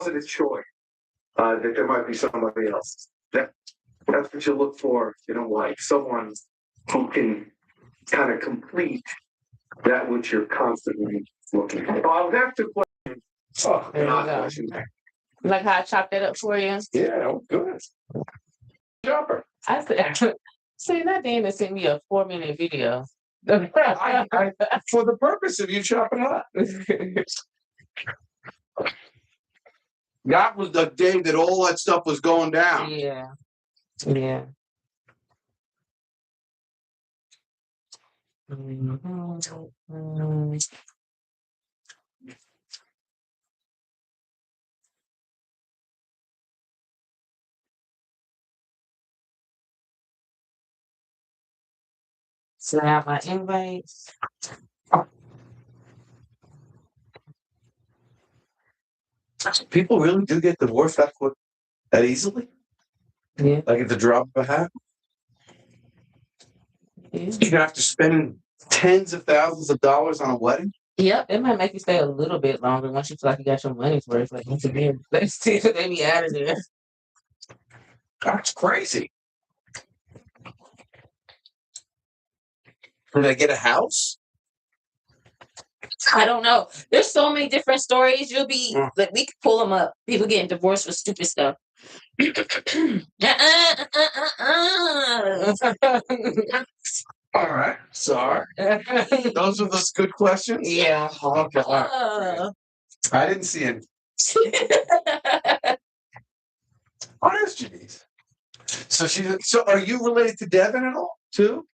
positive choice, that there might be somebody else. That's what you look for in a wife, someone who can kind of complete that which you're constantly looking for. I'll have to question. Oh, There you not go. question. Like how I chopped that up for you? Yeah, good. Chopper. I said, see, that Dana sent me a 4-minute video. For the purpose of you chopping up. That was the day that all that stuff was going down. Yeah. Yeah. Mhm. So I have my invites. People really do get divorced that easily? Yeah. Like at the drop of a hat? Yeah. You have to spend tens of thousands of dollars on a wedding? Yep, it might make you stay a little bit longer once you feel like you got your money's worth. Like once again, let's see if they be out of there. That's crazy. Do they get a house? I don't know. There's so many different stories. You'll be like, we could pull them up. People getting divorced for stupid stuff. All right. Sorry. Those are those good questions? Yeah. Okay. All right. I didn't see any. Honest, Janice. So are you related to Devin at all, too?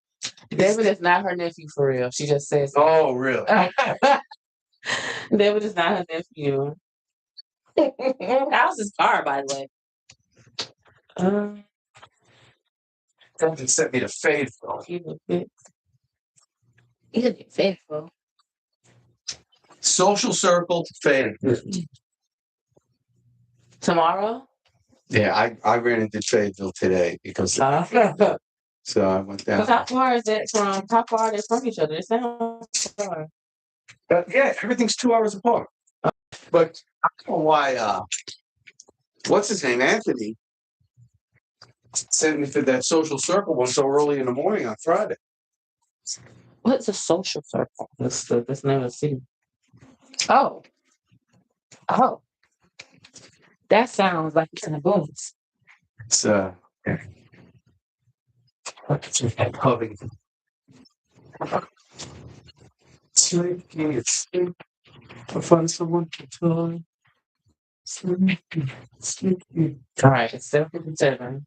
David is not her nephew for real. She just says. Oh, really? David is not her nephew. How's his car, by the way? Devin sent me to Fayetteville. You can be faithful. Social circle, Fayetteville. Tomorrow? Yeah, I ran into Fayetteville today because so I went down. How far is it from? How far are they from each other? It's not far. Yeah, everything's 2 hours apart. But I don't know why. What's his name? Anthony sent me to that social circle one so early in the morning on Friday. What's a social circle? That's the name of the city. Oh. That sounds like it's in the bones. It's yeah. Pubbing. I'll find someone to tell. All right, it's 7:57.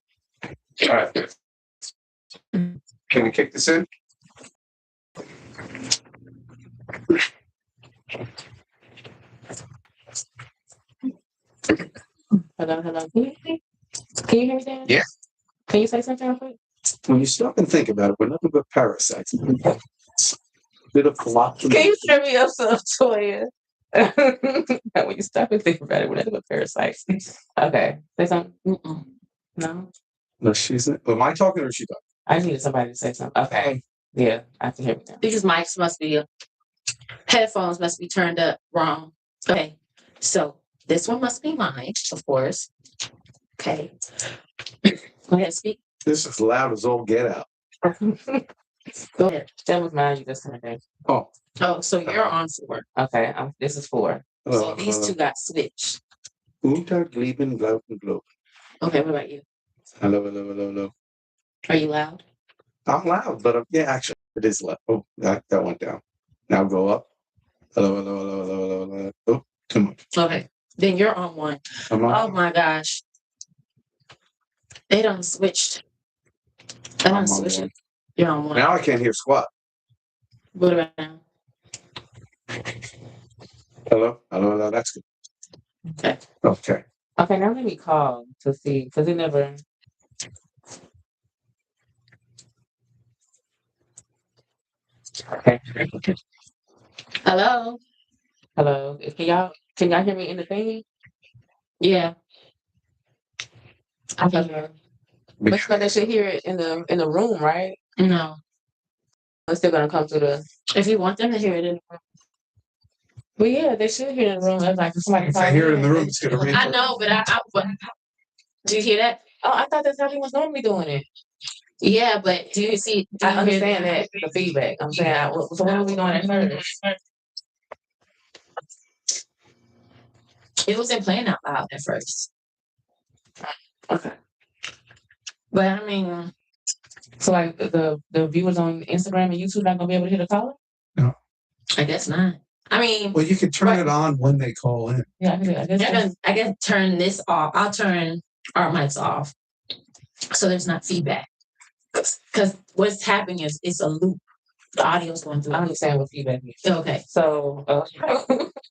All right. Can we kick this in? Hello. Can you hear me, Dan? Yeah. Can you say something real quick? When you stop and think about it, we're nothing but parasites. Bit of philosophy. Can you turn me up some, Toya? When you stop and think about it, we're nothing but parasites. Okay. Say something. No? No, she's not. Am I talking or is she talking? I needed somebody to say something. Okay. Yeah, I can hear me now. Because mics must be, headphones must be turned up wrong. Okay. So this one must be mine, of course. Okay. Go ahead, speak. This is loud as all get out. Go ahead. That was mine. You just turned it. Oh. Oh, so you're on 4. Okay. This is 4. So these two got switched. Unter Gleben, Glauben, Globe. Okay, what about you? Hello. Are you loud? I'm loud, but yeah, actually, it is loud. Oh, that went down. Now go up. Hello. Oh, too much. Okay. Then you're on 1. Oh my gosh. They done switched. They done switched. You're on 1. Now I can't hear squat. What about now? Hello. That's good. Okay. Okay, now let me call to see, because it never. Okay. Hello. Can y'all hear me in the thing? Yeah. I can Okay. hear. But they should hear it in the room, right? No. It's still gonna come through the. If you want them to hear it in the room. But yeah, they should hear in the room. Like if somebody If call I hear it in the in, room, it's gonna ring. I know, but do you hear that? Oh, I thought that's how he was normally doing it. Yeah, but do you see? Do I you hear understand that the feedback. I'm saying, so what were we doing at first? It wasn't playing out loud at first, Okay. but I mean, So like the viewers on Instagram and YouTube not gonna be able to hear the caller? I guess not. I mean, Well, you can turn it on when they call in. Yeah, I guess. I can turn this off. I'll turn our mics off, so there's not feedback. Because what's happening is it's a loop. The audio's going through. I understand what feedback is. Okay. So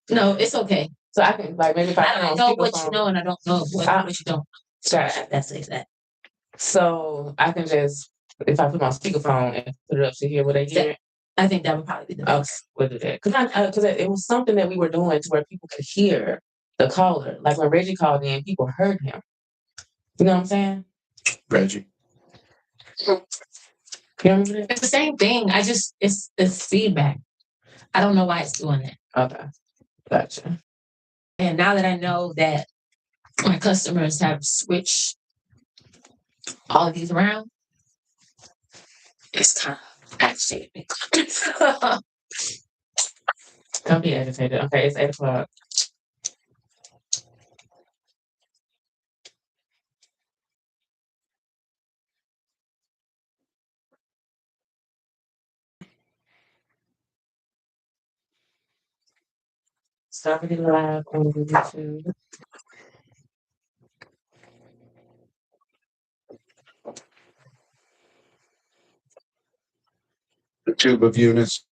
No, it's okay. so I can like maybe if I don't know what you know, and I don't know what you don't. Sorry. That's that. So I can just if I put my speakerphone and put it up to hear what they hear. I think that would probably be the Okay, best. we'll do that because it was something that we were doing to where people could hear the caller. Like when Reggie called in, people heard him. You know what I'm saying? Reggie. You remember that? It's the same thing. It's feedback. I don't know why it's doing that. Okay, gotcha. And now that I know that my customers have switched all of these around, it's kind of agitating me. Don't be agitated. Okay, it's 8:00. Starting live on YouTube. The tube of Eunice.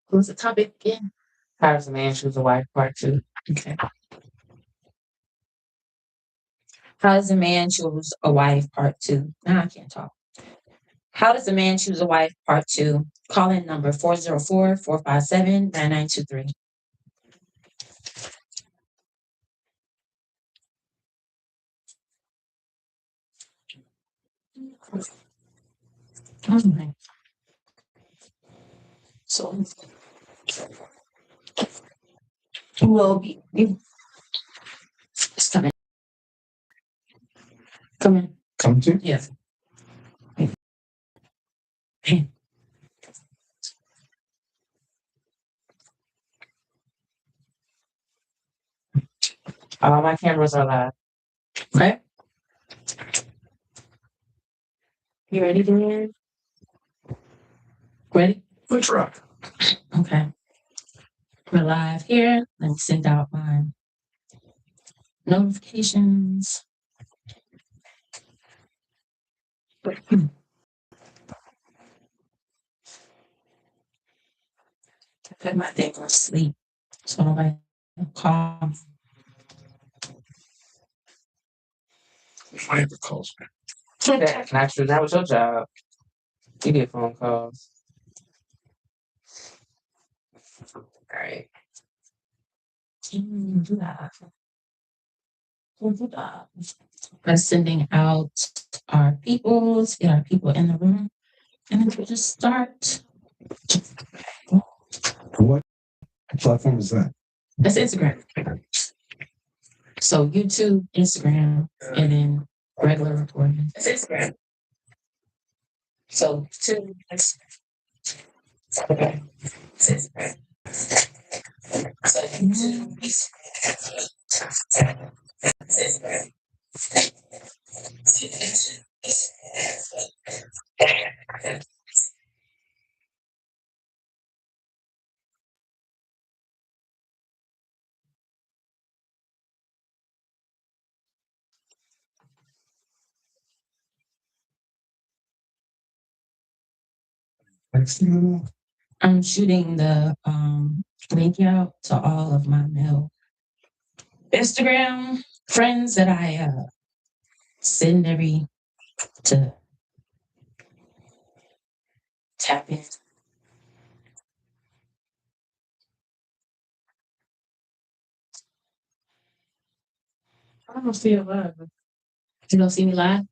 What's the topic again? How does a man choose a wife? Part 2. Okay. How does a man choose a wife? Part 2. Now I can't talk. How does a man choose a wife? Part 2. Call in number 404-457-9923. Okay. So will be it's coming. Coming. Come to? Yes. All my cameras are live. Okay. You ready, Dan? Ready? The truck. Okay. We're live here. Let me send out my notifications. Put my thing on sleep. So nobody call. If I ever calls me. That's not true. That was your job. You get phone calls. All right. Do that. We're sending out our people to get our people in the room. And then we'll just start. What platform is that? That's Instagram. So YouTube, Instagram, and then regular recording. That's Instagram. So YouTube, okay. That's Instagram. So YouTube, that's Instagram. Next thing I'm shooting the link out to all of my male Instagram friends that I send to tap in. I don't see it live. You don't see me live?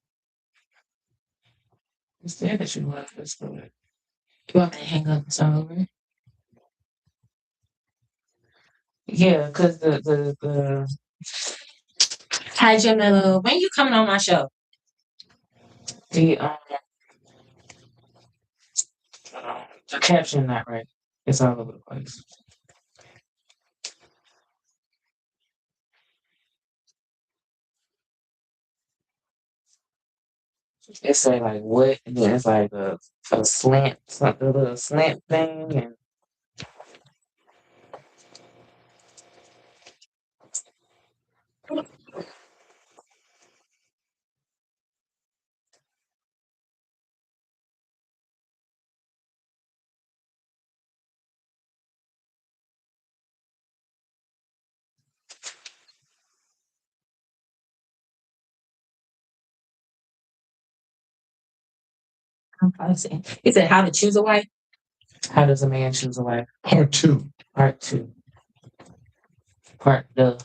You said that you wanted this for it. You want me to hang up and start over? Yeah, because the Hi, Jamila. When you coming on my show? the the caption not right. It's all over the place. It say like what, and then it's like a slant, something, a little slant thing, and I see. He said, "How to choose a wife." how does a man choose a wife? Part two. Part two. Part the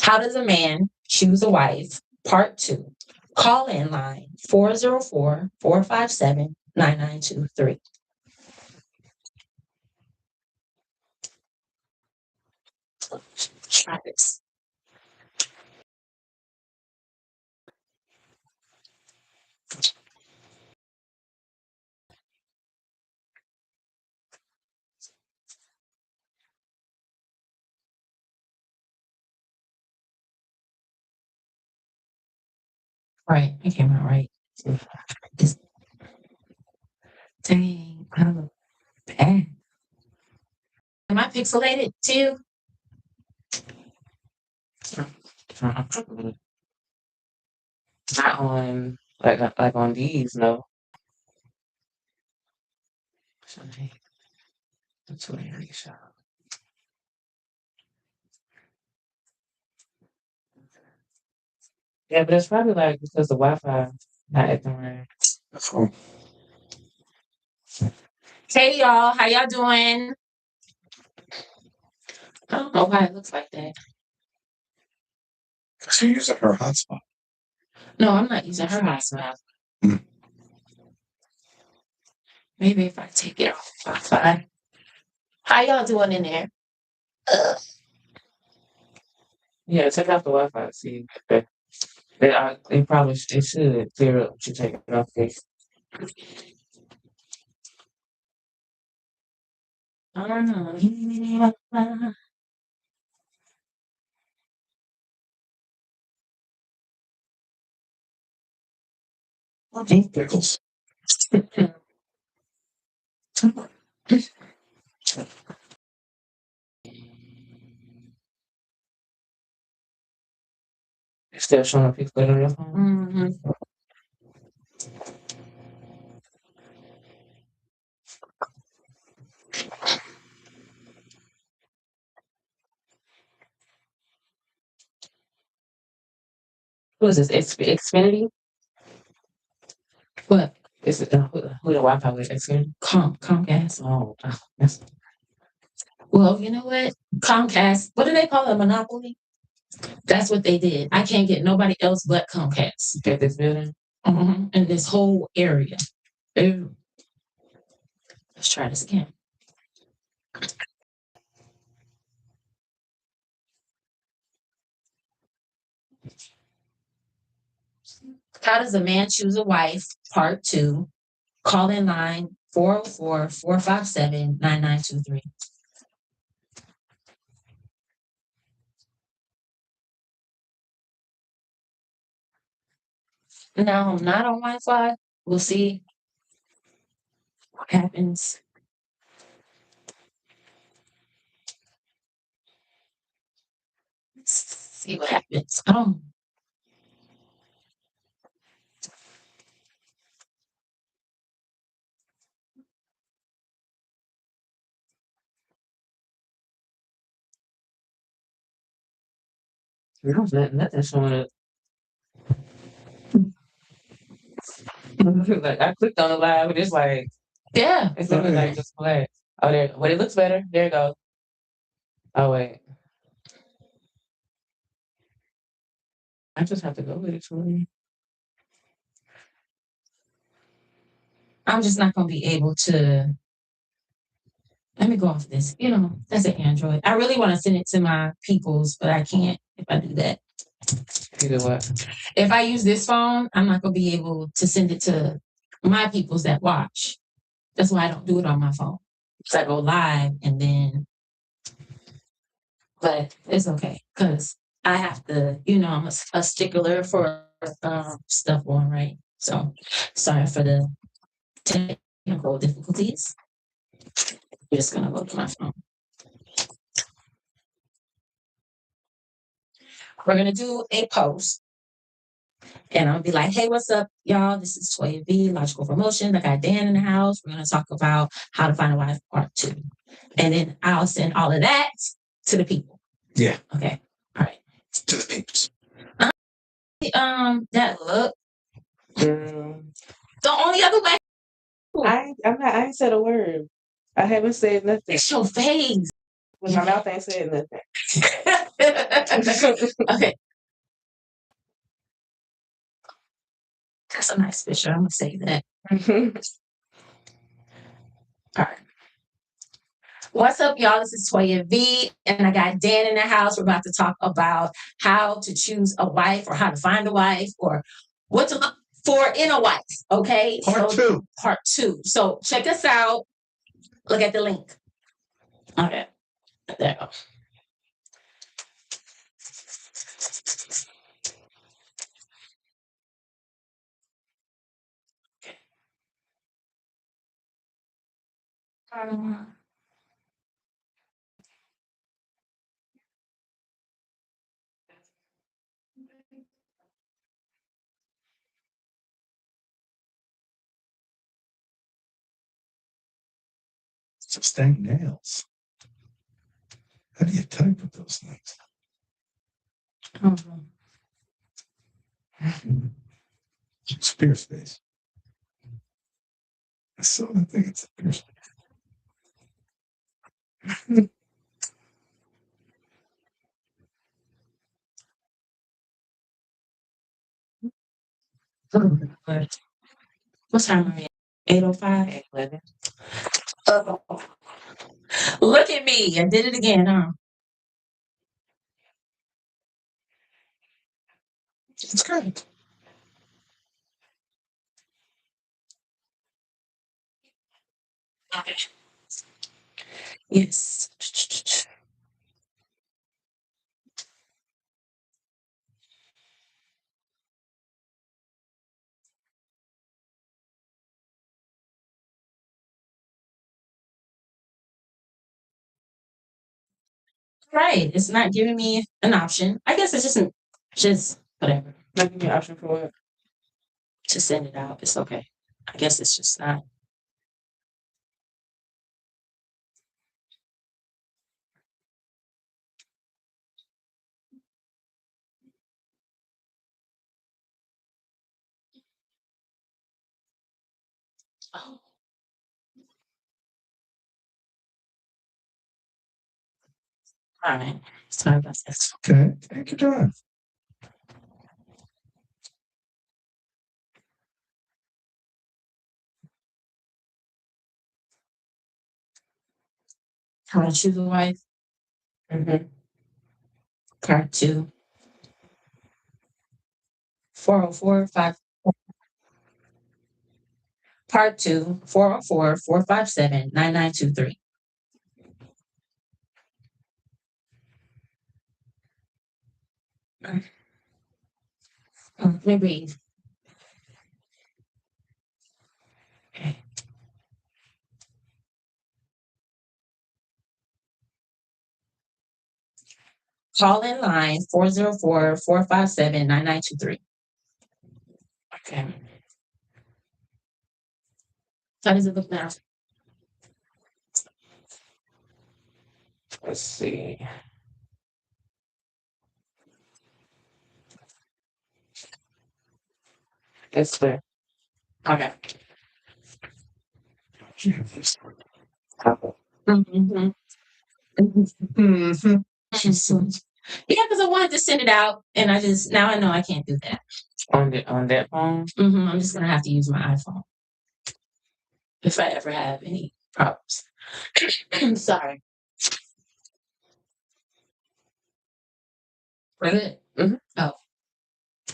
How does a man choose a wife? Part 2. Call in line 404-457-9923. Try this. Right. It came out right. It's, dang. Oh, bad. Am I pixelated too? not on like on these, no. That's what I shot. Yeah, but it's probably like because the Wi-Fi not acting right. That's all. Hey y'all, how y'all doing? I don't know why it looks like that. Because you're using her hotspot. No, I'm not using her hotspot. Hmm. Maybe if I take it off Wi-Fi. How y'all doing in there? Yeah, take off the Wi-Fi. See, it probably it should clear up. Should take it off. This. I don't know. Both pickles. It's still showing pixel on your phone. Mm-hmm. Who is this? Xfinity? What? Is it who the Wi-Fi with Xfinity? Comcast. Oh, that's Well, you know what? Comcast. What do they call it? Monopoly? That's what they did. I can't get nobody else but Comcast at this building. in this whole area. Ew. Let's try this again. How does a man choose a wife? Part 2. Call in line 404-457-9923. Now I'm not on Wi-Fi. We'll see what happens. Let's see what happens. Oh, No, nothing showing up. Like I clicked on the live, and it's like yeah. it's looking like just black. Oh, there. But it looks better. There you go. Oh wait, I just have to go with it. Truly. I'm just not gonna be able to. Let me go off this. That's an Android. I really want to send it to my peoples, but I can't if I do that. You do what? If I use this phone, I'm not gonna be able to send it to my peoples that watch. That's why I don't do it on my phone. So I go live and then, but it's okay because I have to. I'm a stickler for stuff going right. So sorry for the technical difficulties. I'm just gonna go to my phone. We're gonna do a post. And I'll be like, hey, what's up, y'all? This is Toya V, Logical Promotion. I got Dan in the house. We're going to talk about how to find a wife part 2. And then I'll send all of that to the people. Yeah. Okay. All right. To the peeps. That look. Girl. The only other way. I ain't said a word. I haven't said nothing. It's your face. My mouth ain't said nothing. Okay. That's a nice picture. I'm going to say that. All right. What's up, y'all? This is Toya V, and I got Dan in the house. We're about to talk about how to choose a wife or how to find a wife or what to look for in a wife. Okay. Part 2. Part 2. So check us out. Look at the link. Okay. There you go. Some stank nails. How do you type with those things? Spears face. So I think it's Spears. What's time, Maria? 8:05. 11. Look at me. I did it again, huh? It's good. Okay. Yes. Right. It's not giving me an option. I guess it's just whatever. Not give me an option for what? To send it out. It's okay. I guess it's just not. Oh. All right. Sorry about this. Okay. Take your time. How to choose a wife. Part 2. 404-5. Part 2. 404-457-9923. Let me breathe. Okay. Call in line 404-457-9923. Okay. How does it look now? Let's see. It's there. Okay. Mm-hmm. Mm-hmm. Yeah, because I wanted to send it out, and now I know I can't do that. On that phone. I'm just gonna have to use my iPhone. if I ever have any problems. I'm sorry. We're good. Mhm. Oh,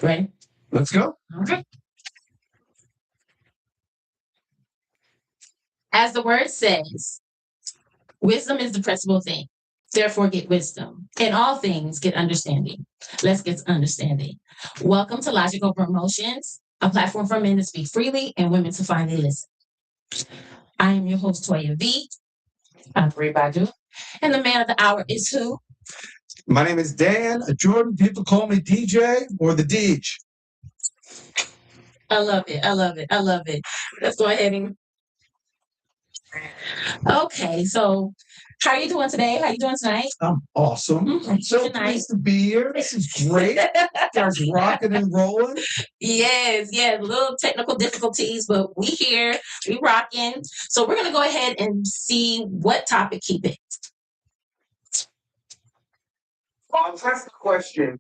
ready? Let's go. All right. As the word says, wisdom is the principal thing. Therefore, get wisdom. In all things, get understanding. Let's get understanding. Welcome to Logical Promotions, a platform for men to speak freely and women to finally listen. I am your host, Toya V. I'm Bree Badu. And the man of the hour is who? My name is Dan Jourdan. People call me DJ or the Deej. I love it. I love it. I love it. Let's go ahead and. Okay, so how are you doing today? How are you doing tonight? I'm awesome. I'm so Good night. pleased to be here. This is great. Guys rocking and rolling. Yes, little technical difficulties, but we here, we rocking. So we're gonna go ahead and see what topic he picked. Well, I was asked the question.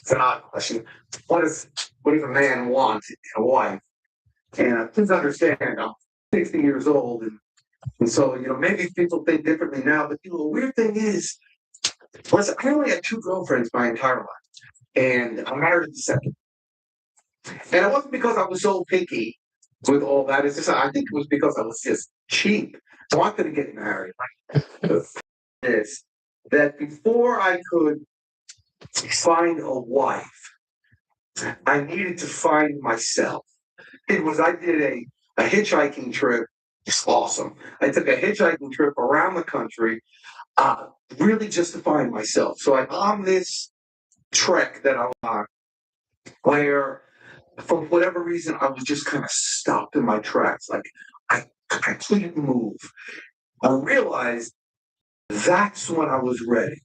It's an odd question. What does a man want in a wife? And please understand, I'm 60 years old, and so maybe people think differently now. But the weird thing is, listen, I only had 2 girlfriends my entire life, and I'm married to the second. And it wasn't because I was so picky with all that. It's just I think it was because I was just cheap. I wanted to get married. The thing is that before I could find a wife, I needed to find myself. I did a hitchhiking trip. It's awesome. I took a hitchhiking trip around the country, really just to find myself. So I'm on this trek that I'm on, where for whatever reason I was just kind of stopped in my tracks. Like I couldn't move. I realized that's when I was ready.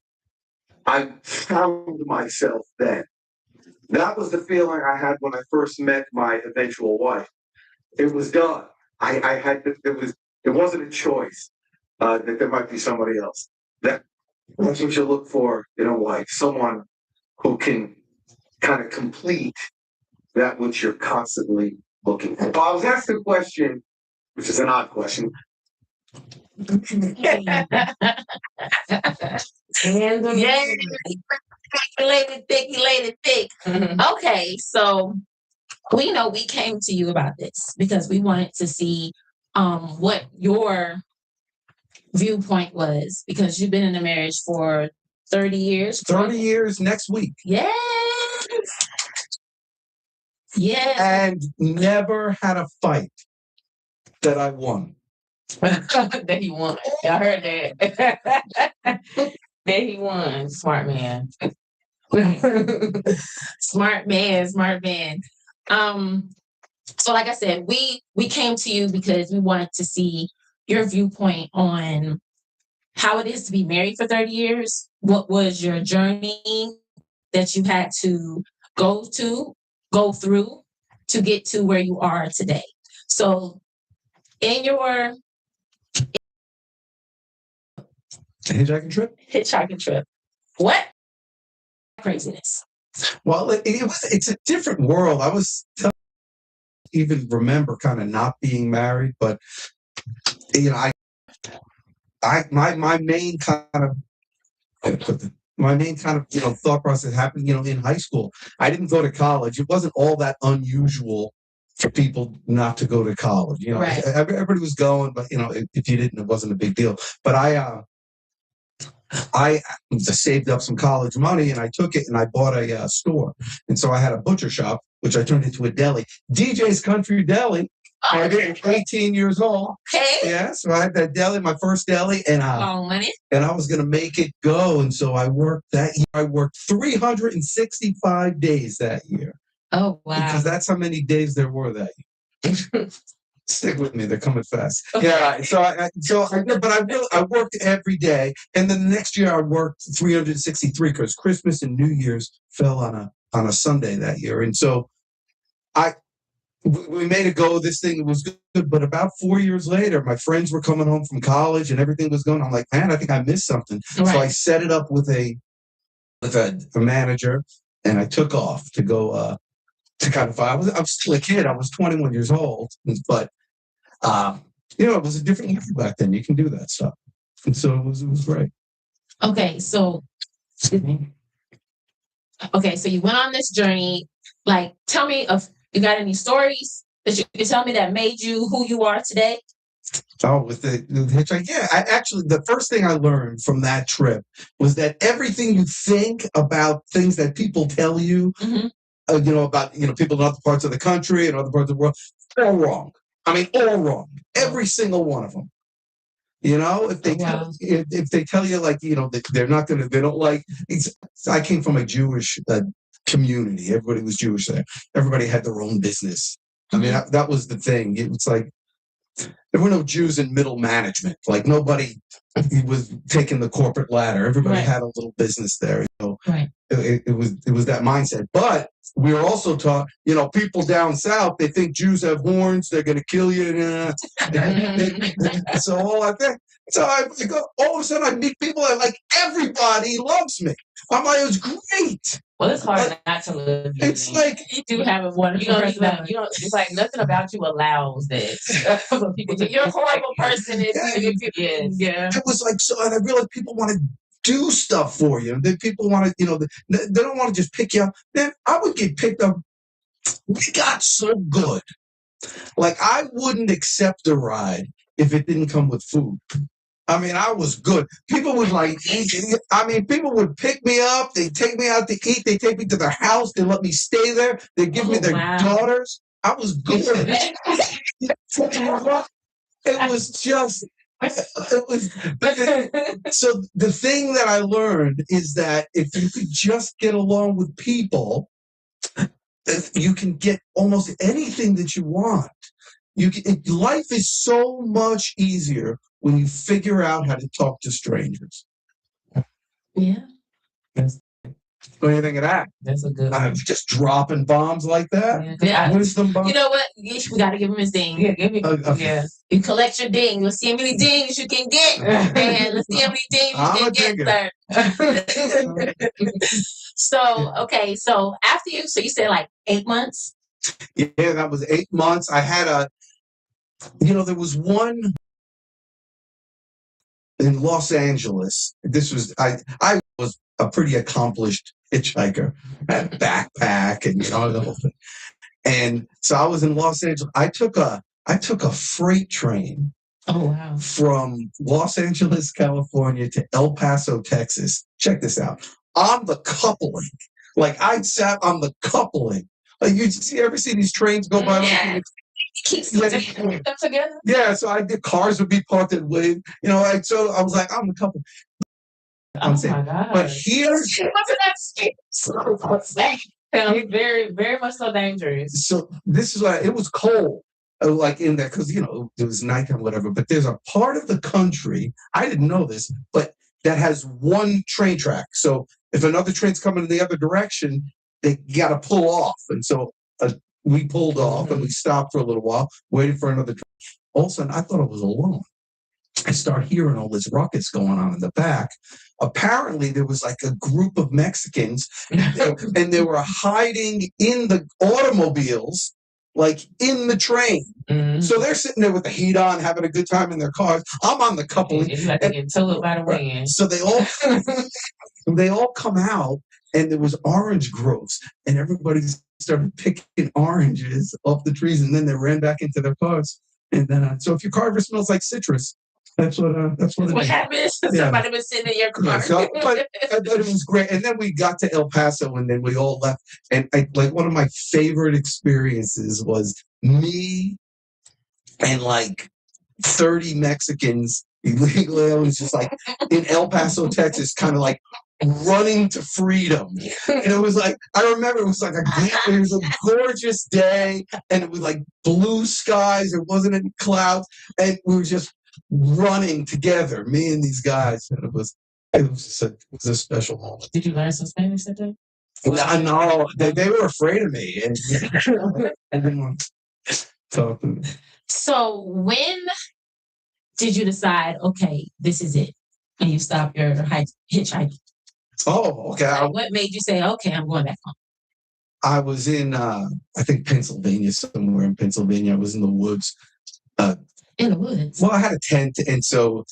I found myself then. That was the feeling I had when I first met my eventual wife. It was done. I had it wasn't a choice that there might be somebody else. That's what you look for in a wife, someone who can kind of complete that which you're constantly looking for. I was asked a question, which is an odd question. And Yeah, thick. Okay, so we know we came to you about this because we wanted to see what your viewpoint was, because you've been in a marriage for 30 years. 30 years next week. Yes. Yes. And never had a fight that I won. that he won. Y'all heard that? That he won. Smart man. Smart man. So like I said, we came to you because we wanted to see your viewpoint on how it is to be married for 30 years. What was your journey that you had to go through to get to where you are today? So in your Hitchhiking trip. What craziness? Well, it's a different world. I was even remember kind of not being married, but my main kind of thought process happened in high school. I didn't go to college. It wasn't all that unusual for people not to go to college. Right. Everybody was going, but if you didn't, it wasn't a big deal. But I saved up some college money and I took it and I bought a store. And so I had a butcher shop, which I turned into a deli. DJ's Country Deli. I was 18 years old. Okay. Yeah, so I had that deli, my first deli, and I was going to make it go. And so I worked that year. I worked 365 days that year. Oh, wow. Because that's how many days there were that year. Stick with me; they're coming fast. Okay. Yeah, I worked every day, and then the next year I worked 363 because Christmas and New Year's fell on a Sunday that year, and so we made it go. This thing was good, but about 4 years later, my friends were coming home from college, and everything was going. I'm like, man, I think I missed something. Right. So I set it up with a manager, and I took off to go. To kind of, I was still a kid. I was 21 years old, but It was a different era back then. You can do that stuff. And so it was great. Okay, so excuse me. Okay, so you went on this journey. Like, tell me if you got any stories that you can tell me that made you who you are today. Oh, with the hitchhike. Yeah, actually, the first thing I learned from that trip was that everything you think about things that people tell you, about people in other parts of the country and other parts of the world, all wrong. I mean, all wrong. Every single one of them. If they if they tell you that they're not going to, they don't like. I came from a Jewish community. Everybody was Jewish there. Everybody had their own business. I mean, that was the thing. It was like there were no Jews in middle management. Like nobody was taking the corporate ladder. Everybody had a little business there. It was that mindset. But we were also taught, people down south, they think Jews have horns, they're going to kill you. So all I think. So I go, all of a sudden I meet people that everybody loves me. I'm like, it was great. Well, it's hard not to live. It's like you do have a wonderful personality. It's like nothing about you allows that. People you're a horrible person. It was like so, and I realized people want to do stuff for you. That people want to, they don't want to just pick you up. Then I would get picked up. We got so good. Like I wouldn't accept a ride if it didn't come with food. I mean, I was good. People would people would pick me up. They take me out to eat. They take me to their house. They let me stay there. They give me their daughters. I was good. It was just, so the thing that I learned is that if you could just get along with people, you can get almost anything that you want. Life is so much easier when you figure out how to talk to strangers. Yeah. What do you think of that? That's a good one. Just dropping bombs like that? Yeah. Wisdom bombs? You know what? We got to give him his ding. Yeah, give me. You collect your ding. Let's see how many dings you can get. And let's see how many dings you can get, sir. So after you said 8 months? Yeah, that was 8 months. I had there was one in Los Angeles. This was, I was a pretty accomplished hitchhiker. I had a backpack and the whole thing. And so I was in Los Angeles. I took a freight train. Oh, wow. From Los Angeles, California to El Paso, Texas. Check this out. On the coupling. I sat on the coupling. You ever see these trains go by? Yeah. Keep them together? Yeah, so cars would be parked at way, so I was like, I'm the couple. My God. But here, sounds very, very much so dangerous. So this is why it was cold. In there, because it was nighttime, whatever. But there's a part of the country, I didn't know this, but that has one train track. So if another train's coming in the other direction, they got to pull off. And so we pulled off and we stopped for a little while, waiting for another train. All of a sudden, I thought I was alone. I start hearing all this ruckus going on in the back. Apparently, there was a group of Mexicans, and they were hiding in the automobiles, in the train. Mm-hmm. So they're sitting there with the heat on, having a good time in their cars. I'm on the coupling. It's like they get towed by the wind. So they all come out, and there was orange groves, and everybody started picking oranges off the trees, and then they ran back into their cars. And then, so if your car ever smells like citrus, that's what happens. Somebody was sitting in your car. Yeah, but it was great. And then we got to El Paso, and then we all left. And one of my favorite experiences was me and 30 Mexicans illegally. I was just in El Paso, Texas, kind of running to freedom. And it was I remember it was it was a gorgeous day, and it was blue skies. There wasn't any clouds, and we were just running together, me and these guys. And it was a special moment. Did you learn some Spanish that day? No, they were afraid of me, and I didn't want to talk to them. So when did you decide, okay, this is it, and you stopped your hitchhiking? Oh, okay. What made you say, okay, I'm going back home? I was in, I think Pennsylvania, somewhere in Pennsylvania. I was in the woods. Is In the woods. Well, I had a tent, and so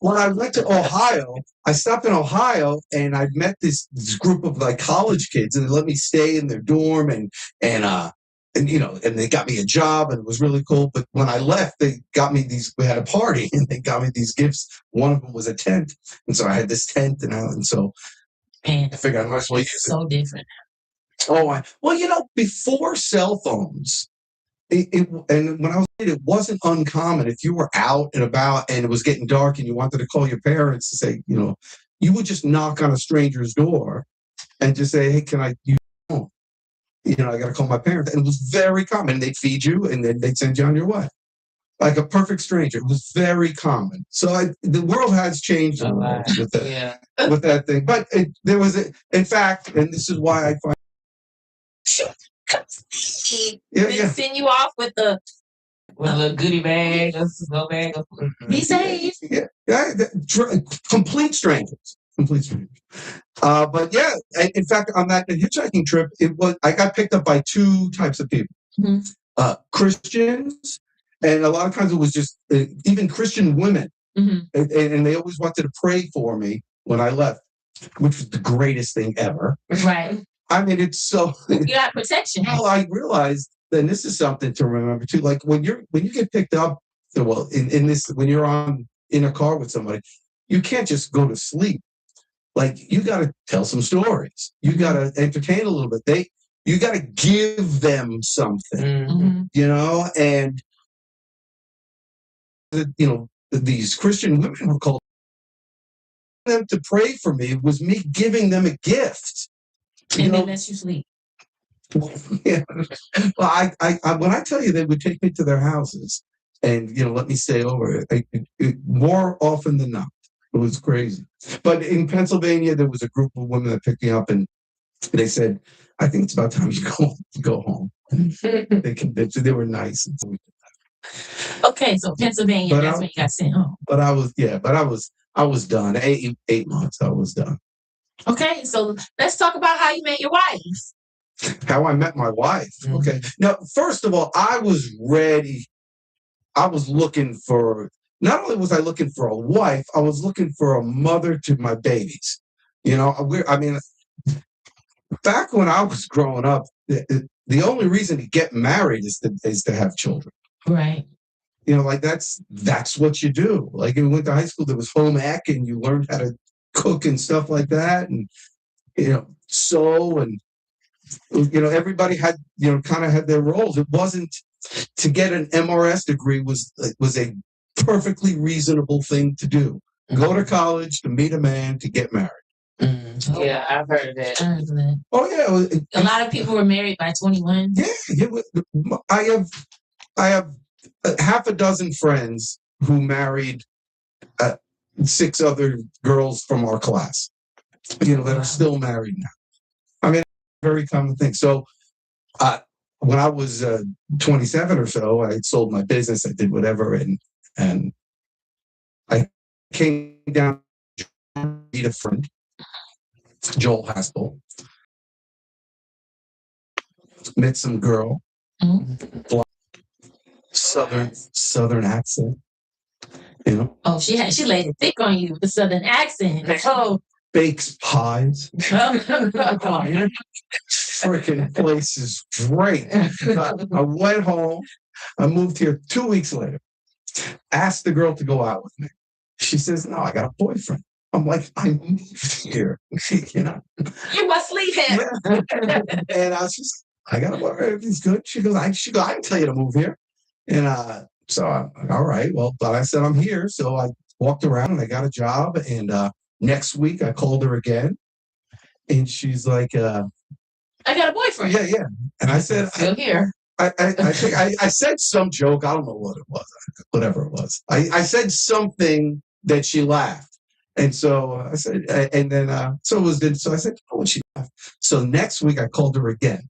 when I went to Ohio, I stopped in Ohio, and I met this group of like college kids, and they let me stay in their dorm, and they got me a job, and it was really cool. But when I left, they got me these. We had a party, and they got me these gifts. One of them was a tent, and so I had this tent, and so Man, I figured I might as well use it. so different. Before cell phones. And when I was a kid, it wasn't uncommon if you were out and about and it was getting dark and you wanted to call your parents to say, you would just knock on a stranger's door and just say, hey, can I use your phone? I got to call my parents. And it was very common. They'd feed you and then they'd send you on your way. Like a perfect stranger. It was very common. So the world has changed a lot with that thing. But in fact, and this is why I find. Send you off with a goodie bag, a go bag. Be safe. Complete strangers. But yeah, in fact, on that hitchhiking trip, I got picked up by two types of people: Christians, and a lot of times it was just even Christian women, and they always wanted to pray for me when I left, which was the greatest thing ever. Right. I mean, it's so you got protection. Well, I realized, and this is something to remember too. Like when you get picked up, when you're in a car with somebody, you can't just go to sleep. Like you got to tell some stories. You got to entertain a little bit. You got to give them something, and these Christian women were called them to pray for me. Was me giving them a gift. And they let you sleep. Yeah. Well, I when I tell you they would take me to their houses and let me stay over, more often than not. It was crazy. But in Pennsylvania, there was a group of women that picked me up, and they said, "I think it's about time you go home." They convinced me. They were nice. Okay, so Pennsylvania, that's when you got sent home. But I was done. 8 months. I was done. Okay, so let's talk about how you met your wife. How I met my wife. Okay. Now, first of all, I was ready. I was looking for, not only was I looking for a wife, I was looking for a mother to my babies. Back when I was growing up, the only reason to get married is to have children. Right. That's what you do. Like when we went to high school, there was home ec, and you learned how to cook and stuff like that, and sew, and everybody had kind of had their roles. It wasn't to get an MRS degree was a perfectly reasonable thing to do. Go to college to meet a man to get married. Yeah, I've heard of that. Oh yeah, a lot of people were married by 21. Yeah, I have half a dozen friends who married 6 other girls from our class, that are still married now. I mean, very common thing. So when I was 27 or so, I sold my business. I did whatever, and I came down to meet a friend, Joel Haspel. Met some girl, southern accent. Oh, she laid it thick on you with the southern accent. Oh, bakes pies. Freaking place is great. I went home. I moved here 2 weeks later. Asked the girl to go out with me. She says, "No, I got a boyfriend." I'm like, "I moved here." You must leave him. And I was just, "I got a boyfriend. He's good." She goes, I didn't tell you to move here. And so I'm like, "All right, well," but I said, "I'm here." So I walked around and I got a job. And next week I called her again, and she's like, "I got a boyfriend." Yeah. And I said, "Still here." I think I said some joke. I don't know what it was. Whatever it was. I said something that she laughed. And so I said, and then, so it was good. So I said, "Oh," and she laughed. So next week I called her again.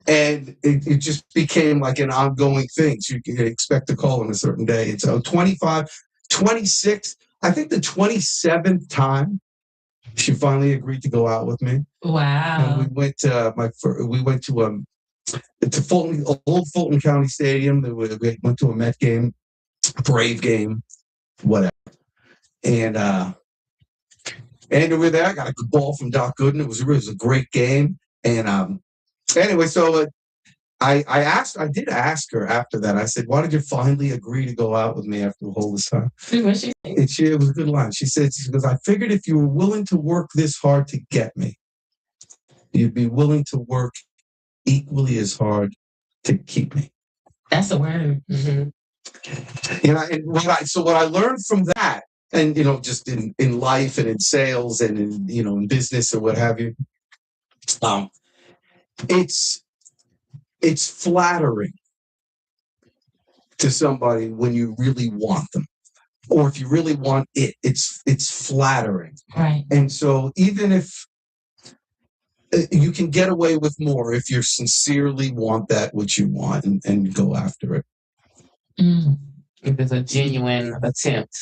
And it just became like an ongoing thing. So you can expect to call on a certain day. And so 25, 26, I think the 27th time, she finally agreed to go out with me. Wow. And we went to to Fulton, old Fulton County Stadium. We went to a Met game, Brave game, whatever. And we were there. I got a good ball from Doc Gooden. It was a great game. And anyway, so I did ask her after that. I said, "Why did you finally agree to go out with me after all this time?" What she think? It was a good line. She said, "Because I figured if you were willing to work this hard to get me, you'd be willing to work equally as hard to keep me." That's a word. Mm-hmm. And what I learned from that, and just in life and in sales and in business or what have you, it's flattering to somebody when you really want them, or if you really want it, it's flattering. Right. And so even if you can get away with more if you sincerely want that which you want and go after it. Mm. If it's a genuine attempt.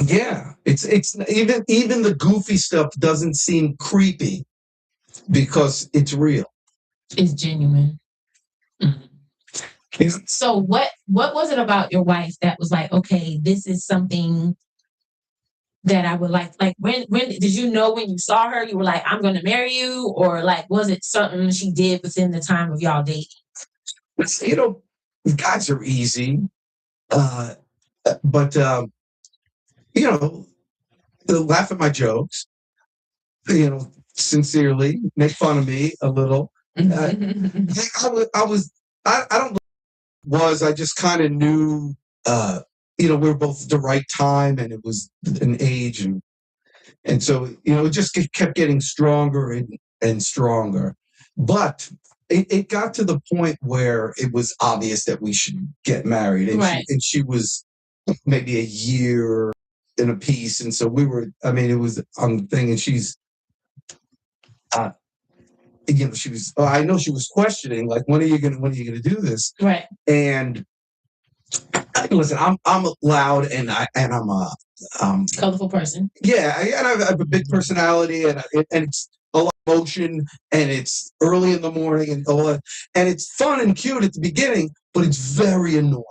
Yeah, it's even the goofy stuff doesn't seem creepy because it's real. It's genuine. Mm. It's, So what was it about your wife that was like, okay, this is something that I would like when did you know when you saw her, you were like, I'm going to marry you? Or like, was it something she did within the time of y'all dating? guys are easy. But they'll laugh at my jokes, sincerely, make fun of me a little. I just kind of knew, we were both at the right time and it was an age. And so, it just kept getting stronger and stronger. But it got to the point where it was obvious that we should get married. And, right. she was maybe a year in a piece. And so it was on the thing. And she's, she was, I know she was questioning, like, when are you going to do this? Right. And listen, I'm loud and I'm a colorful person. Yeah. And I have a big personality and it's a lot of motion and it's early in the morning and all that. And it's fun and cute at the beginning, but it's very annoying.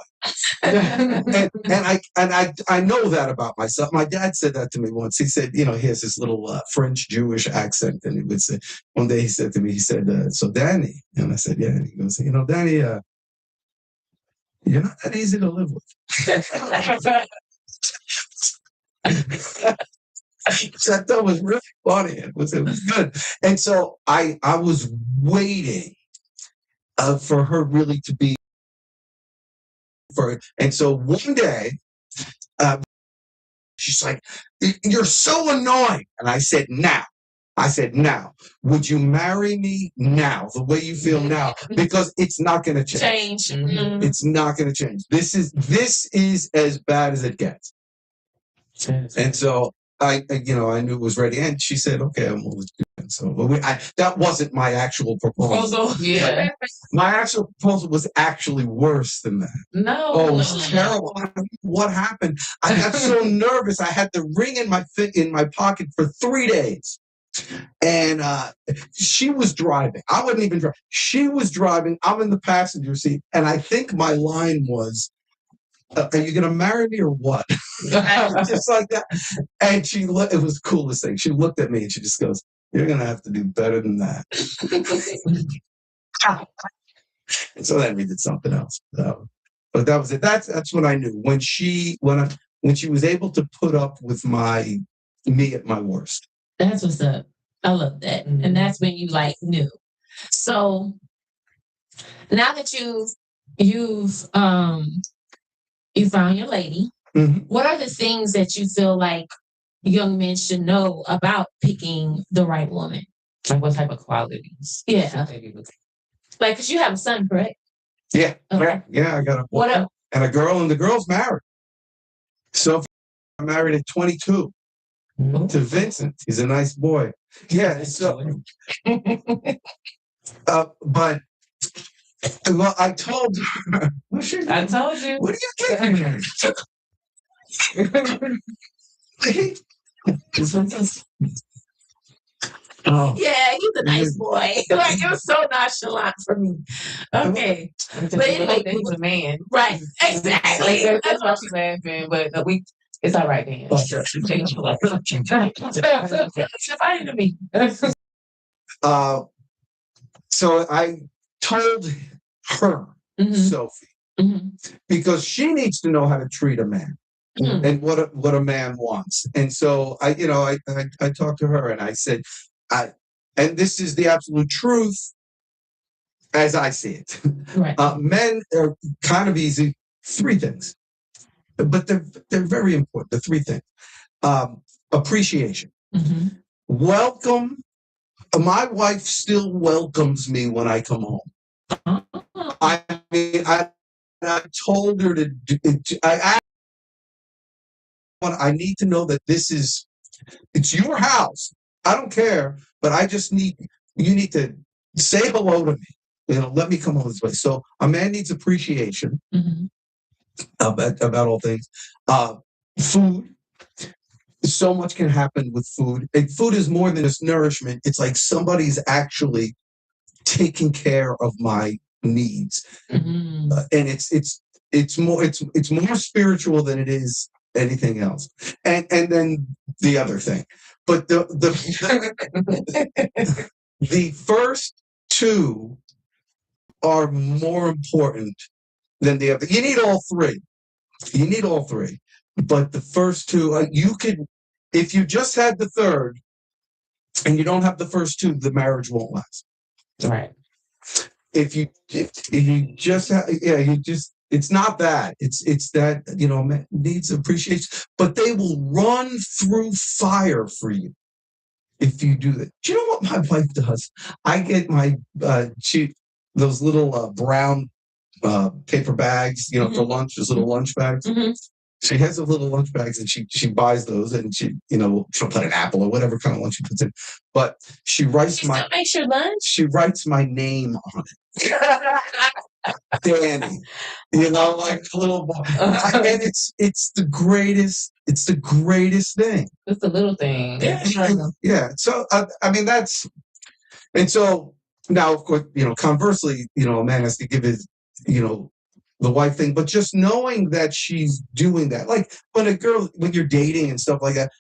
and I know that about myself. My dad said that to me once. He said, he has this little French Jewish accent, and he would say, one day he said to me, he said, "So Danny," and I said, "Yeah," and he goes, "Danny, you're not that easy to live with." That was really funny. It was good, and so I was waiting for her really to be. And so one day, she's like, "You're so annoying." And I said, now, would you marry me now, the way you feel now? Because it's not going to change. Mm-hmm. It's not going to change. This is as bad as it gets. And so I knew it was ready. And she said, "Okay, I'm going to do it." So that wasn't my actual proposal. Yeah. My actual proposal was actually worse than that. No. Oh, it was terrible. I don't know what happened. I got so nervous. I had the ring in my pocket for 3 days. And she was driving. I wasn't even driving. She was driving. I'm in the passenger seat. And I think my line was, "Are you going to marry me or what?" Just like that. And it was the coolest thing. She looked at me and she just goes, "You're going to have to do better than that." And so then we did something else. But that was it. That's when I knew. When she was able to put up with me at my worst. That's what's up. I love that. Mm-hmm. And that's when you knew. So now that you've found your lady, mm-hmm. What are the things that you feel like young men should know about picking the right woman? Like what type of qualities? Yeah. Like, because you have a son, correct? Yeah. Okay. Yeah, I got a boy and a girl, and the girl's married. So I'm married at 22 to Vincent. He's a nice boy. Yeah. So, but I told her. I told you. What are you thinking? Oh. Yeah, he's a nice boy. Like, it was so nonchalant for me. Okay. But anyway, he's a man. Right. Exactly. That's why she's laughing. But no, it's all right, Dan. Funny to me. So I told her, Sophie, because she needs to know how to treat a man and what a man wants. And so I talked to her and I said, and this is the absolute truth as I see it. Right. Men are kind of easy. 3 things, but they're very important. The 3 things: appreciation, welcome. My wife still welcomes me when I come home. I mean, I told her to do. I need to know that it's your house. I don't care, but you need to say hello to me. Let me come home this way. So a man needs appreciation about all things. Food. So much can happen with food. And food is more than just nourishment. It's like somebody's actually taking care of my needs, and it's more spiritual than it is anything else. And then the other thing, but the first 2 are more important than the other. You need all 3. You need all 3. But the first 2, you could, if you just had the third and you don't have the first 2, the marriage won't last. Right. If you just have, it's not that. It's that, man needs appreciation, but they will run through fire for you if you do that. Do you know what my wife does? I get my, those little brown paper bags, for lunch, those little lunch bags. She has those little lunch bags and she buys those and she'll put an apple or whatever kind of lunch she puts in. But she writes Still makes your lunch? She writes my name on it. Danny. Like a little boy. And it's the greatest thing. It's the little thing. Yeah. So that's, and so now of course, conversely, a man has to give his, the wife thing, but just knowing that she's doing that, like when you're dating and stuff like that,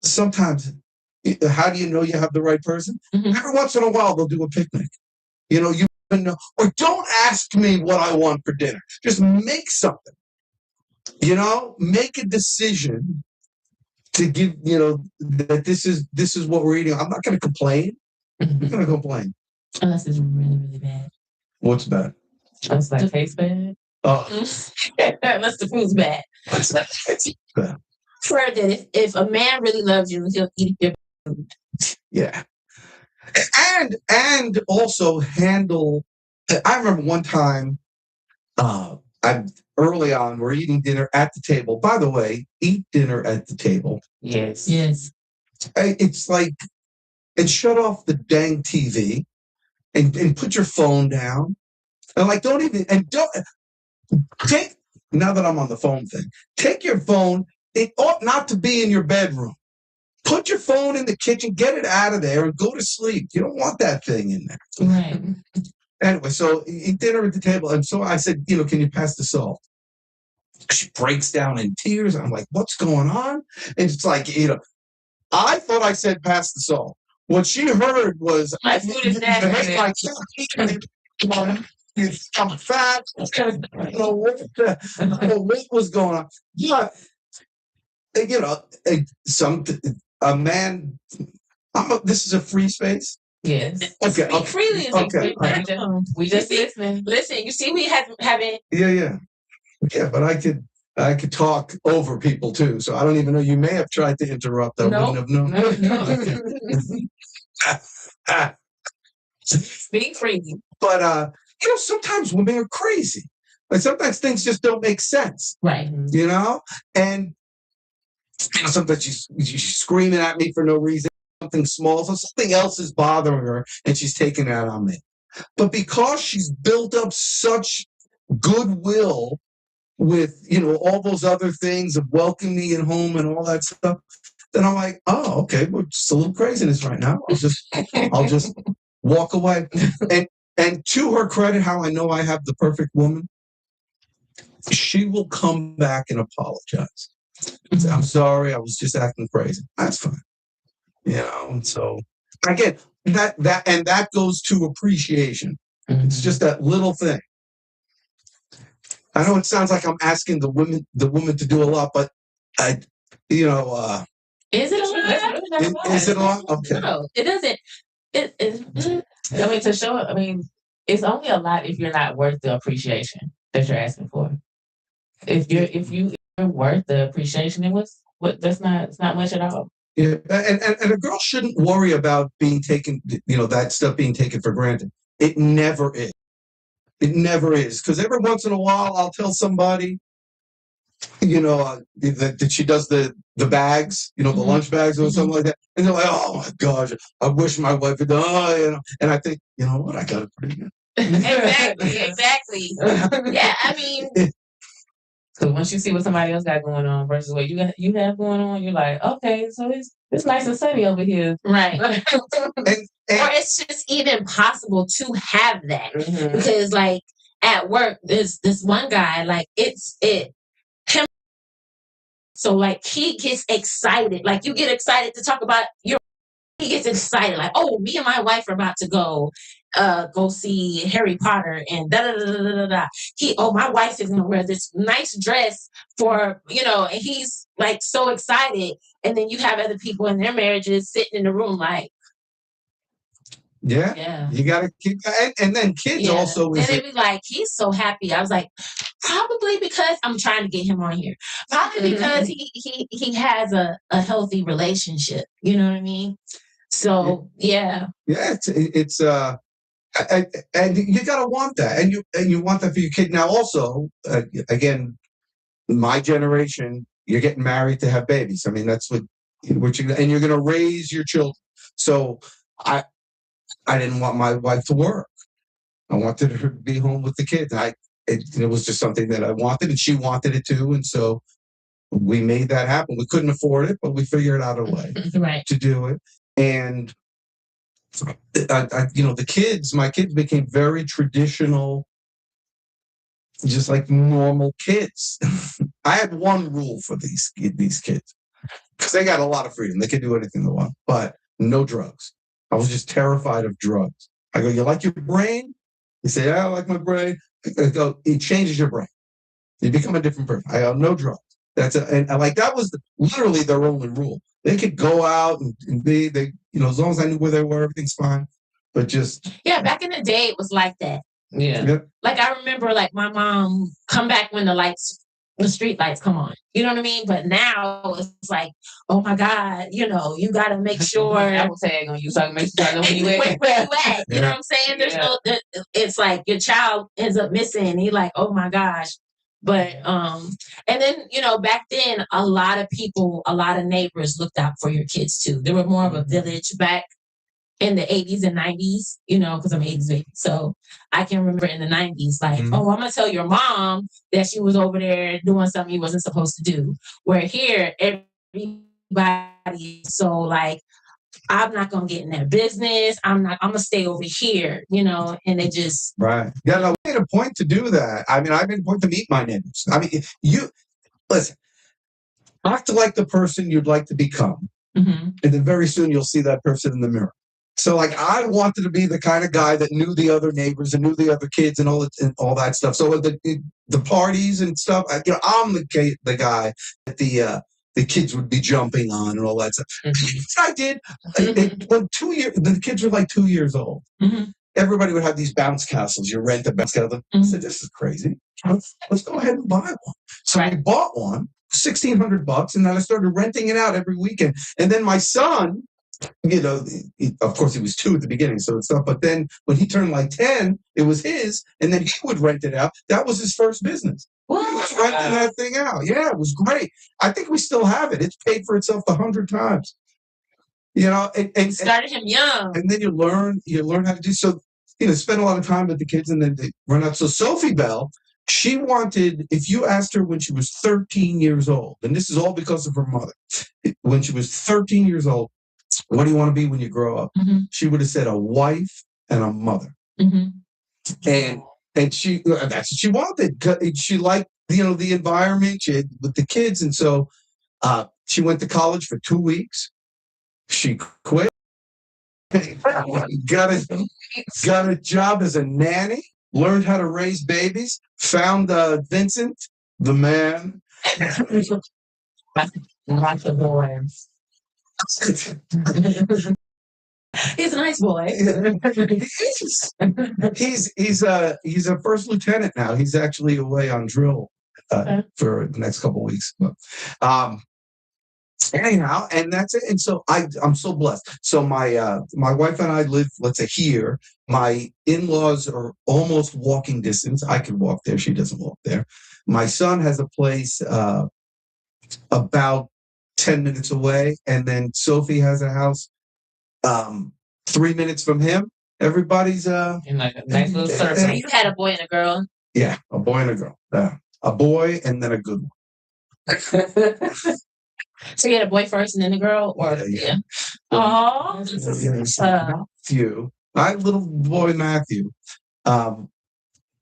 sometimes, how do you know you have the right person? Every once in a while, they'll do a picnic. You know, or don't ask me what I want for dinner. Just make something. Make a decision to give. That this is what we're eating. I'm not going to complain. I'm not going to complain. Unless it's really, really bad. What's bad? Unless it tastes bad. Oh. Unless the food's bad. It's bad. Heard that if a man really loves you, he'll eat your food. Yeah. And also handle. I remember one time, early on, we're eating dinner at the table. By the way, eat dinner at the table. Yes. It's like, and shut off the dang TV, and put your phone down, and don't take. Now that I'm on the phone thing, take your phone. It ought not to be in your bedroom. Put your phone in the kitchen, get it out of there, and go to sleep. You don't want that thing in there. Right. Anyway, so eat dinner at the table. And so I said, can you pass the salt? She breaks down in tears. I'm like, what's going on? And it's like, I thought I said pass the salt. What she heard was, My food is nasty. I'm fat. What was going on? Yeah. A man, this is a free space. Yes. Okay. Speak freely. Okay. We just listening. Listen, you see, we haven't. Yeah, but I could talk over people too. So I don't even know. You may have tried to interrupt. I wouldn't have known. No. Speak freely. But sometimes women are crazy. Like sometimes things just don't make sense. Right. And sometimes she's screaming at me for no reason. Something small, so something else is bothering her, and she's taking that on me. But because she's built up such goodwill with all those other things of welcoming me at home and all that stuff, then I'm like, oh, okay, we're just a little craziness right now. I'll just walk away. And to her credit, how I know I have the perfect woman, she will come back and apologize. Say, I'm sorry, I was just acting crazy. That's fine. And so again, that goes to appreciation. It's just that little thing. I know it sounds like I'm asking the woman to do a lot, but is it a lot? Is it a lot? Okay. No, it doesn't. I mean, to show it, I mean, it's only a lot if you're not worth the appreciation that you're asking for. If you're worth the appreciation, it's not much at all. Yeah, and a girl shouldn't worry about being taken, that stuff being taken for granted. It never is. It never is. Because every once in a while, I'll tell somebody, that she does the bags, the lunch bags or something like that. And they're like, oh my gosh, I wish my wife had done, And I think, you know what, I got it pretty good. Exactly. Yeah, I mean. Because once you see what somebody else got going on versus what you have going on, you're like, okay, so it's nice and sunny over here. Right. Or it's just even possible to have that. Mm-hmm. Because like at work, there's this one guy, like him. So like he gets excited. Like you get excited to talk about he gets excited. Like, oh, me and my wife are about to go see Harry Potter and da da da da da da. My wife is gonna wear this nice dress for, and he's like so excited. And then you have other people in their marriages sitting in the room like, yeah. You gotta keep, and then kids also. And they be like, he's so happy. I was like, probably because I'm trying to get him on here. Probably because he has a healthy relationship. You know what I mean? So yeah. Yeah, it's and you gotta want that, and you want that for your kid. Now, also, again, my generation, you're getting married to have babies. I mean, that's what and you're gonna raise your children. So I didn't want my wife to work. I wanted her to be home with the kids. It was just something that I wanted, and she wanted it too. And so we made that happen. We couldn't afford it, but we figured out a way to do it. And my kids became very traditional, just like normal kids. I had one rule for these kids, because they got a lot of freedom. They could do anything they want, but no drugs. I was just terrified of drugs. I go, you like your brain? You say, yeah, I like my brain. I go, it changes your brain. You become a different person. I go, no drugs. And like that was literally their only rule. They could go out and be, as long as I knew where they were, everything's fine. But just back in the day, it was like that. Yeah. Yep. Like I remember, like my mom come back when the street lights come on. You know what I mean? But now it's like, oh my God, you got to make sure. Apple tag on you, so I can make sure I know where you at. You know what I'm saying? There's it's like your child ends up missing. And you're like, oh my gosh. But, and then, back then, a lot of neighbors looked out for your kids too. There were more of a village back in the 80s and 90s, because I'm 80s baby. So I can remember in the 90s, like, oh, I'm going to tell your mom that she was over there doing something you wasn't supposed to do. Where here, everybody, so like, I'm not going to get in their business. I'm going to stay over here, and they just. Right. Yeah, no, we made a point to do that. I mean, I made a point to meet my neighbors. I mean, listen, act like the person you'd like to become. Mm-hmm. And then very soon you'll see that person in the mirror. So like I wanted to be the kind of guy that knew the other neighbors and knew the other kids and all that stuff. So the parties and stuff, I'm the guy that the kids would be jumping on and all that stuff. Mm-hmm. I did. When the kids were like 2 years old. Mm-hmm. Everybody would have these bounce castles. You rent a bounce castle. Mm-hmm. I said, this is crazy. Let's go ahead and buy one. So I bought one, $1,600, and then I started renting it out every weekend. And then my son, of course he was 2 at the beginning, so it's not. But then when he turned like 10, it was his, and then he would rent it out. That was his first business. He was renting that thing out. Yeah, it was great. I think we still have it. It's paid for itself 100 times. And started him young, and then you learn how to do so. Spend a lot of time with the kids, and then they run out. So Sophie Bell, she wanted, if you asked her when she was 13 years old, and this is all because of her mother, when she was 13 years old, what do you want to be when you grow up? Mm-hmm. She would have said a wife and a mother. Mm-hmm. And she that's what she wanted. She liked the environment with the kids, and so she went to college for 2 weeks. She quit. got a job as a nanny. Learned how to raise babies. Found Vincent, the man. Lots of boys. He's a nice boy. He's a first lieutenant now. He's actually away on drill for the next couple of weeks. But, anyhow, and that's it. And so I'm so blessed. So my wife and I live, let's say, here. My in-laws are almost walking distance. I can walk there. She doesn't walk there. My son has a place about 10 minutes away, and then Sophie has a house 3 minutes from him. Everybody's In like a nice little So circle. you had a boy and a girl. yeah, a boy and a girl. A boy and then a good one. So you had a boy first and then a girl, or Yeah. Oh, Matthew, my little boy Matthew,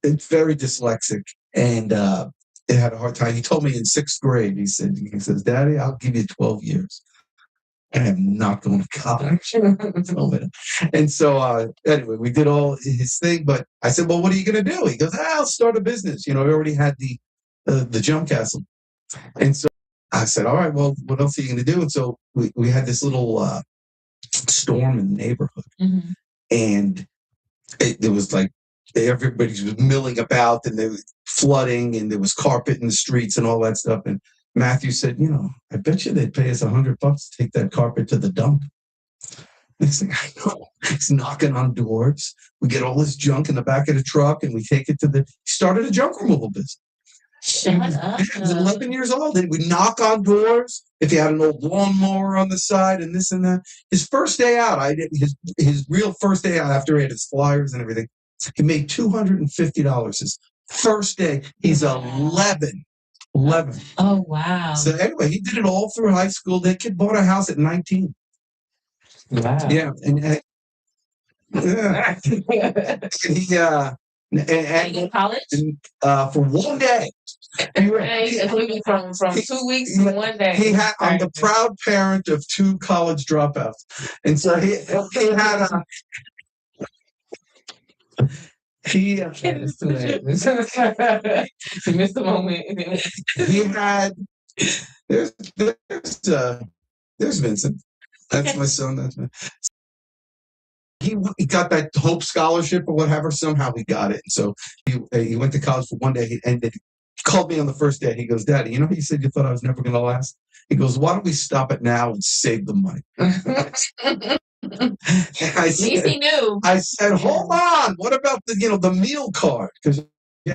it's very dyslexic, and it had a hard time. He told me in 6th grade, he says, "Daddy, I'll give you 12 years. I am not going to college." And so anyway, we did all his thing, but I said, "Well, what are you going to do?" He goes, "I'll start a business." We already had the jump castle. And so I said, "All right, well, what else are you going to do?" And so we had this little storm in the neighborhood. Mm-hmm. And it was like everybody was milling about, and there was flooding, and there was carpet in the streets and all that stuff. And Matthew said, "I bet you they'd pay us $100 to take that carpet to the dump." Next thing I know, he's knocking on doors. We get all this junk in the back of the truck, and we take it he started a junk removal business. Shut up. He was 11 years old. And we knock on doors. If he had an old lawnmower on the side and this and that. His first day out, his real first day out after he had his flyers and everything, he made $250 his first day. He's 11. 11. Oh, wow. So anyway, he did it all through high school. That kid bought a house at 19. Wow. Yeah. And And in college? For one day. From 2 weeks to 1 day. I'm the proud parent of 2 college dropouts. And so he had he It's too late. You missed the moment. he had there's Vincent. That's my son. That's my he got that Hope Scholarship or whatever. Somehow he got it. So he went to college for one day. He called me on the first day. He goes, "Daddy, you said you thought I was never going to last?" He goes, "Why don't we stop it now and save the money?" At least he knew. I said, "Hold on. What about the meal card? Because you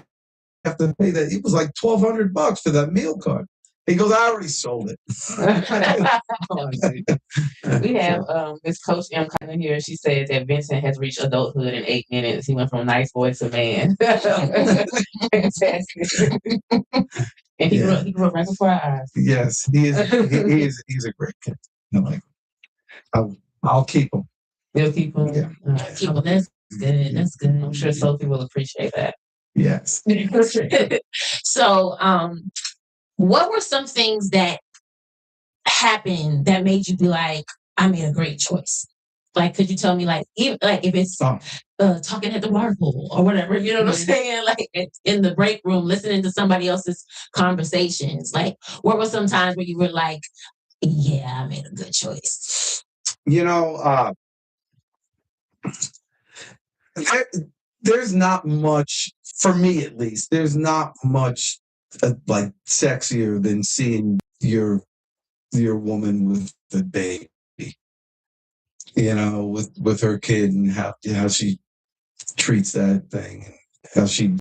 have to pay that." It was like $1,200 for that meal card. He goes, "I already sold it." We have Miss Coach M coming here. She said that Vincent has reached adulthood in 8 minutes. He went from nice boy to man. Fantastic. And he grew up right before our eyes. Yes, he is. He's a great kid. I like him. I'll keep him. You'll keep him. Yeah. Keep him. That's good. That's good. I'm sure Sophie will appreciate that. Yes. So, what were some things that happened that made you be like, I made a great choice? Like, could you tell me, like, if it's talking at the water pool or whatever, you know what I'm saying? Like, in the break room, listening to somebody else's conversations. Like, what were some times where you were like, yeah, I made a good choice? There's not much, for me at least, there's not much like sexier than seeing your woman with the baby, with her kid, and how she treats that thing, and how she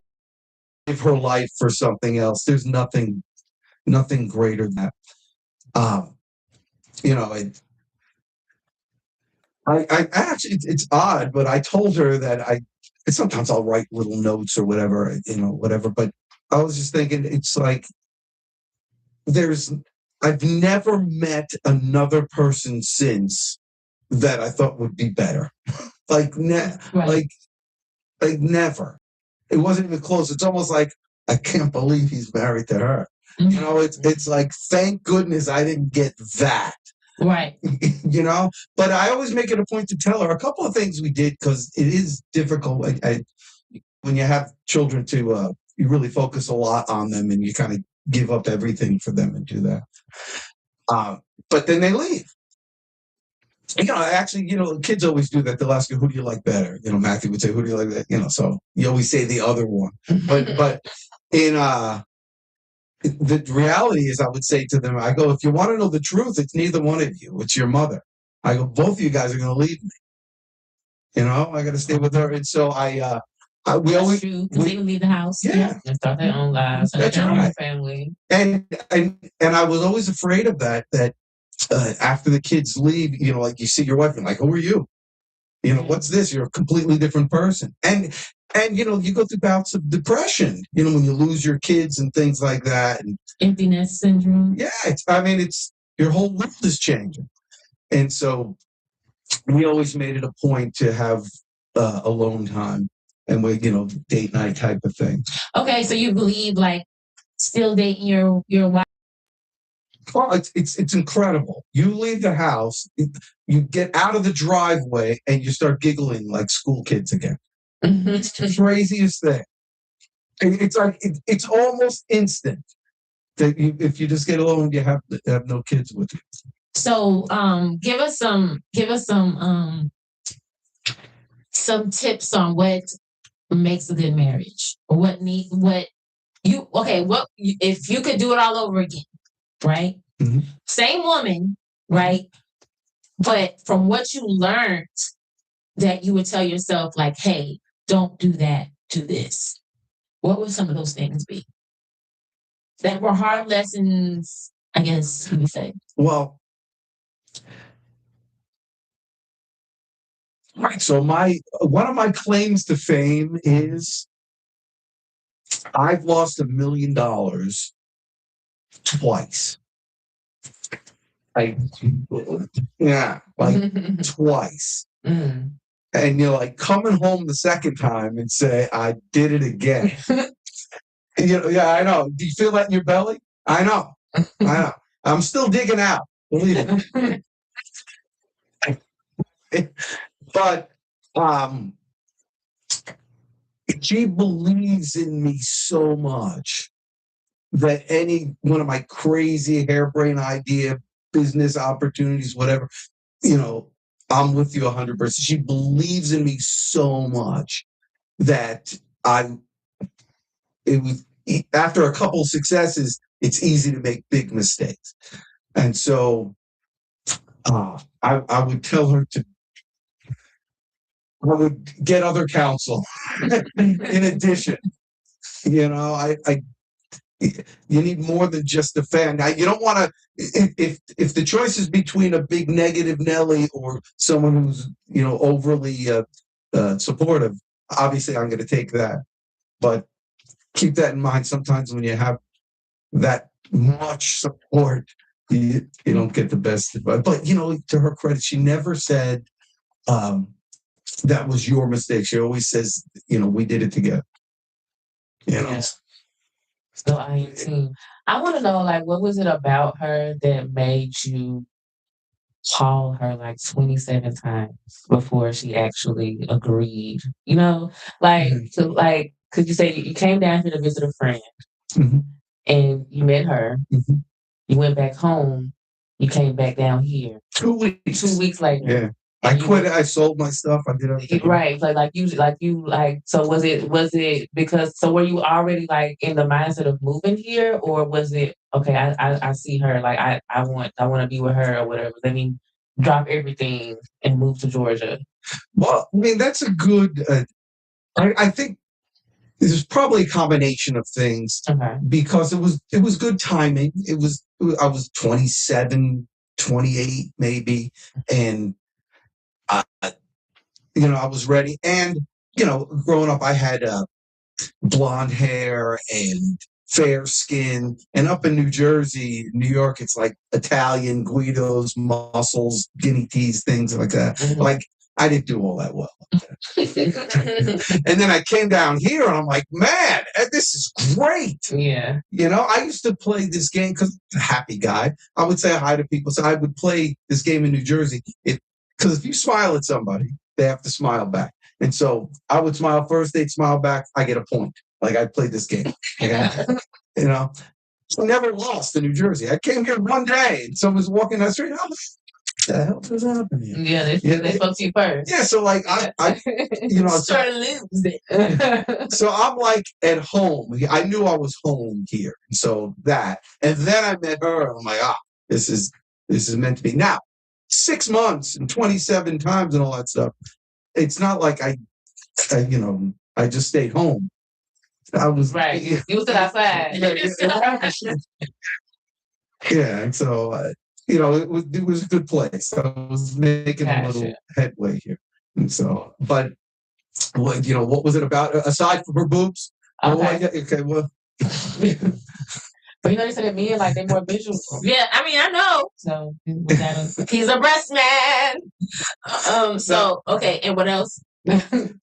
gave her life for something else. There's nothing greater than that. I actually, it's odd, but I told her that sometimes I'll write little notes or whatever, whatever. But I was just thinking, it's like there's I've never met another person since that I thought would be better. Like, Right. like never. It wasn't even close. It's almost like I can't believe he's married to her. You know, it's like, thank goodness I didn't get that. Right. You know, but I always make it a point to tell her a couple of things we did, because it is difficult. When you have children to, you really focus a lot on them, and you kind of give up everything for them and do that. But then they leave. You know, actually, you know, kids always do that. They'll ask you, who do you like better? You know, Matthew would say, who do you like that? You know, so you always say the other one. But in the reality is, I would say to them, I go, if you want to know the truth, it's neither one of you. It's your mother. I go, both of you guys are going to leave me. You know, I got to stay with her. And so we always, true, because they would leave the house. Yeah. And start their own lives. And That's their own right. family. And I was always afraid of that after the kids leave, you know, like you see your wife and like, who are you? You know, what's this? You're a completely different person. And you know, you go through bouts of depression, you know, when you lose your kids and things like that. And emptiness syndrome. Yeah, it's your whole world is changing. And so we always made it a point to have alone time, and we, you know, date night type of thing. Okay, so you believe like still dating your wife? Well, it's incredible. You leave the house, you get out of the driveway, and you start giggling like school kids again. It's the craziest thing. It's like it's almost instant that if you just get alone, you have no kids with you. So, give us some tips on what makes a good marriage. If you could do it all over again, right? Mm-hmm. Same woman, right? But from what you learned, that you would tell yourself, like, hey, don't do that, do this. What would some of those things be? That were hard lessons, I guess you would say. Well, right. So one of my claims to fame is I've lost $1 million twice. Yeah, like twice. Mm. And you're like coming home the second time and say, I did it again. You know, yeah, I know. Do you feel that in your belly? I know. I'm still digging out. Believe me. But she believes in me so much that any one of my crazy harebrained idea, business opportunities, whatever, you know, I'm with you 100%. She believes in me so much that it was after a couple of successes, it's easy to make big mistakes. And so I would tell her I would get other counsel in addition. You know, you need more than just a fan. Now, you don't want to, if the choice is between a big negative Nelly or someone who's, you know, overly supportive, obviously I'm going to take that. But keep that in mind. Sometimes when you have that much support, you don't get the best advice. But, you know, to her credit, she never said, that was your mistake. She always says, you know, we did it together. You know? So I am too. I want to know, like, what was it about her that made you call her like 27 times before she actually agreed? You know, like, because you say you came down here to visit a friend, and you met her. You went back home. You came back down here 2 weeks. 2 weeks later. Yeah. I quit. I sold my stuff. I did everything. Right. So was it because, so were you already like in the mindset of moving here, or was it, okay, I see her, like, I want to be with her or whatever. Let me drop everything and move to Georgia. Well, I mean, that's a good, I think there's probably a combination of things, because it was good timing. I was 27, 28 maybe. And, you know, I was ready. And, you know, growing up, I had blonde hair and fair skin. And up in New Jersey, New York, it's like Italian, Guidos, mussels, guinea teas, things like that. Mhm. Like, I didn't do all that well. And then I came down here and I'm like, man, this is great. Yeah. You know, I used to play this game because I'm a happy guy. I would say hi to people. So I would play this game in New Jersey. Because if you smile at somebody, they have to smile back. And so I would smile first, they'd smile back, I get a point. Like I played this game. Yeah. You know, I never lost in New Jersey. I came here one day and someone was walking down the street. What the hell is happening? Yeah, they spoke to you first. Yeah, so like I you know, Sort of lose it. so I'm like at home. I knew I was home here. So that, and then I met her. And I'm like, this is meant to be. Now, 6 months and 27 times and all that stuff. It's not like I just stayed home. I was right. You stood outside. Yeah, and so it was a good place. I was making a little headway here, and so, but what was it about aside from her boobs? Okay. Well. But you said that men like they're more visual. Yeah, I mean, I know. So he's a breast man. So okay, and what else? The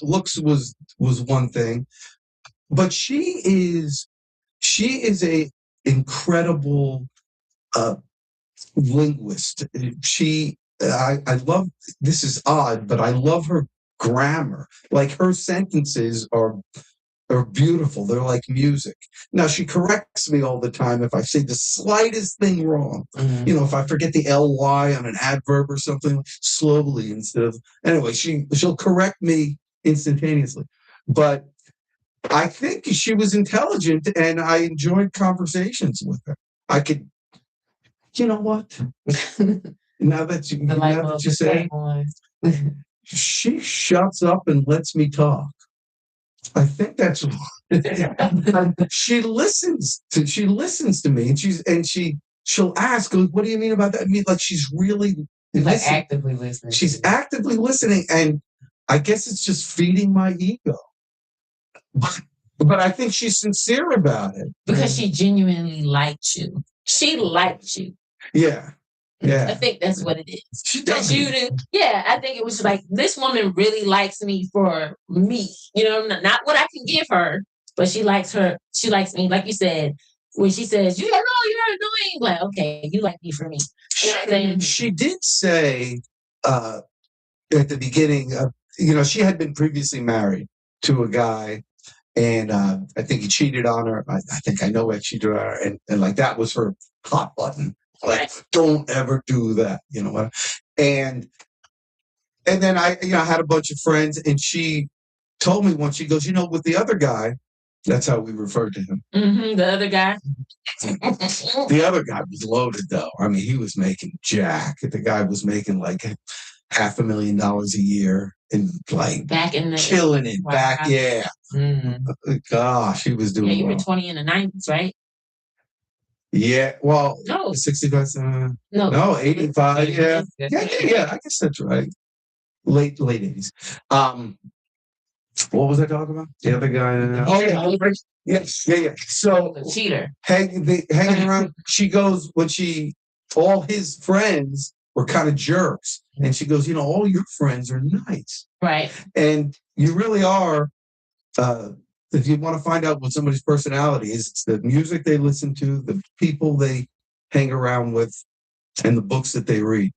looks was one thing, but she is a incredible linguist. I love, this is odd, but I love her grammar. Like her sentences are beautiful. They're like music. Now she corrects me all the time if I say the slightest thing wrong. Mm-hmm. If I forget the ly on an adverb or something, slowly instead of anyway, she'll correct me instantaneously. But I think she was intelligent, and I enjoyed conversations with her. I could, you know what? Now that you say it, she shuts up and lets me talk. I think that's she listens to me, and she'll ask, what do you mean about that? I mean, like she's really like actively listening. She's actively listening, and I guess it's just feeding my ego. But I think she's sincere about it. Because she genuinely liked you. She liked you. Yeah. Yeah. I think that's what it is. She does. Yeah, I think it was like, this woman really likes me for me. Not what I can give her, but she likes me. Like you said, when she says, you're annoying. Like, okay, you like me for me. She did say at the beginning, she had been previously married to a guy, and I think he cheated on her. I think I know what cheated on her, and like that was her hot button. Like, don't ever do that, what? And then I had a bunch of friends, and she told me once, she goes, with the other guy, that's how we referred to him. Mm-hmm, the other guy. The other guy was loaded, though. I mean, he was making jack. The guy was making like $500,000 a year, and like back in the killing it. Wow. Back, yeah. Mm-hmm. Gosh, he was doing. Yeah, you were 20 in the 90s, right? Yeah, well, no, 65. No, 85. Yeah. I guess that's right. Late 80s. What was I talking about? The other guy. Yeah. So the cheater hanging around. She goes all his friends were kind of jerks, and she goes, all your friends are nice, right? And you really are. If you want to find out what somebody's personality is, it's the music they listen to, the people they hang around with, and the books that they read.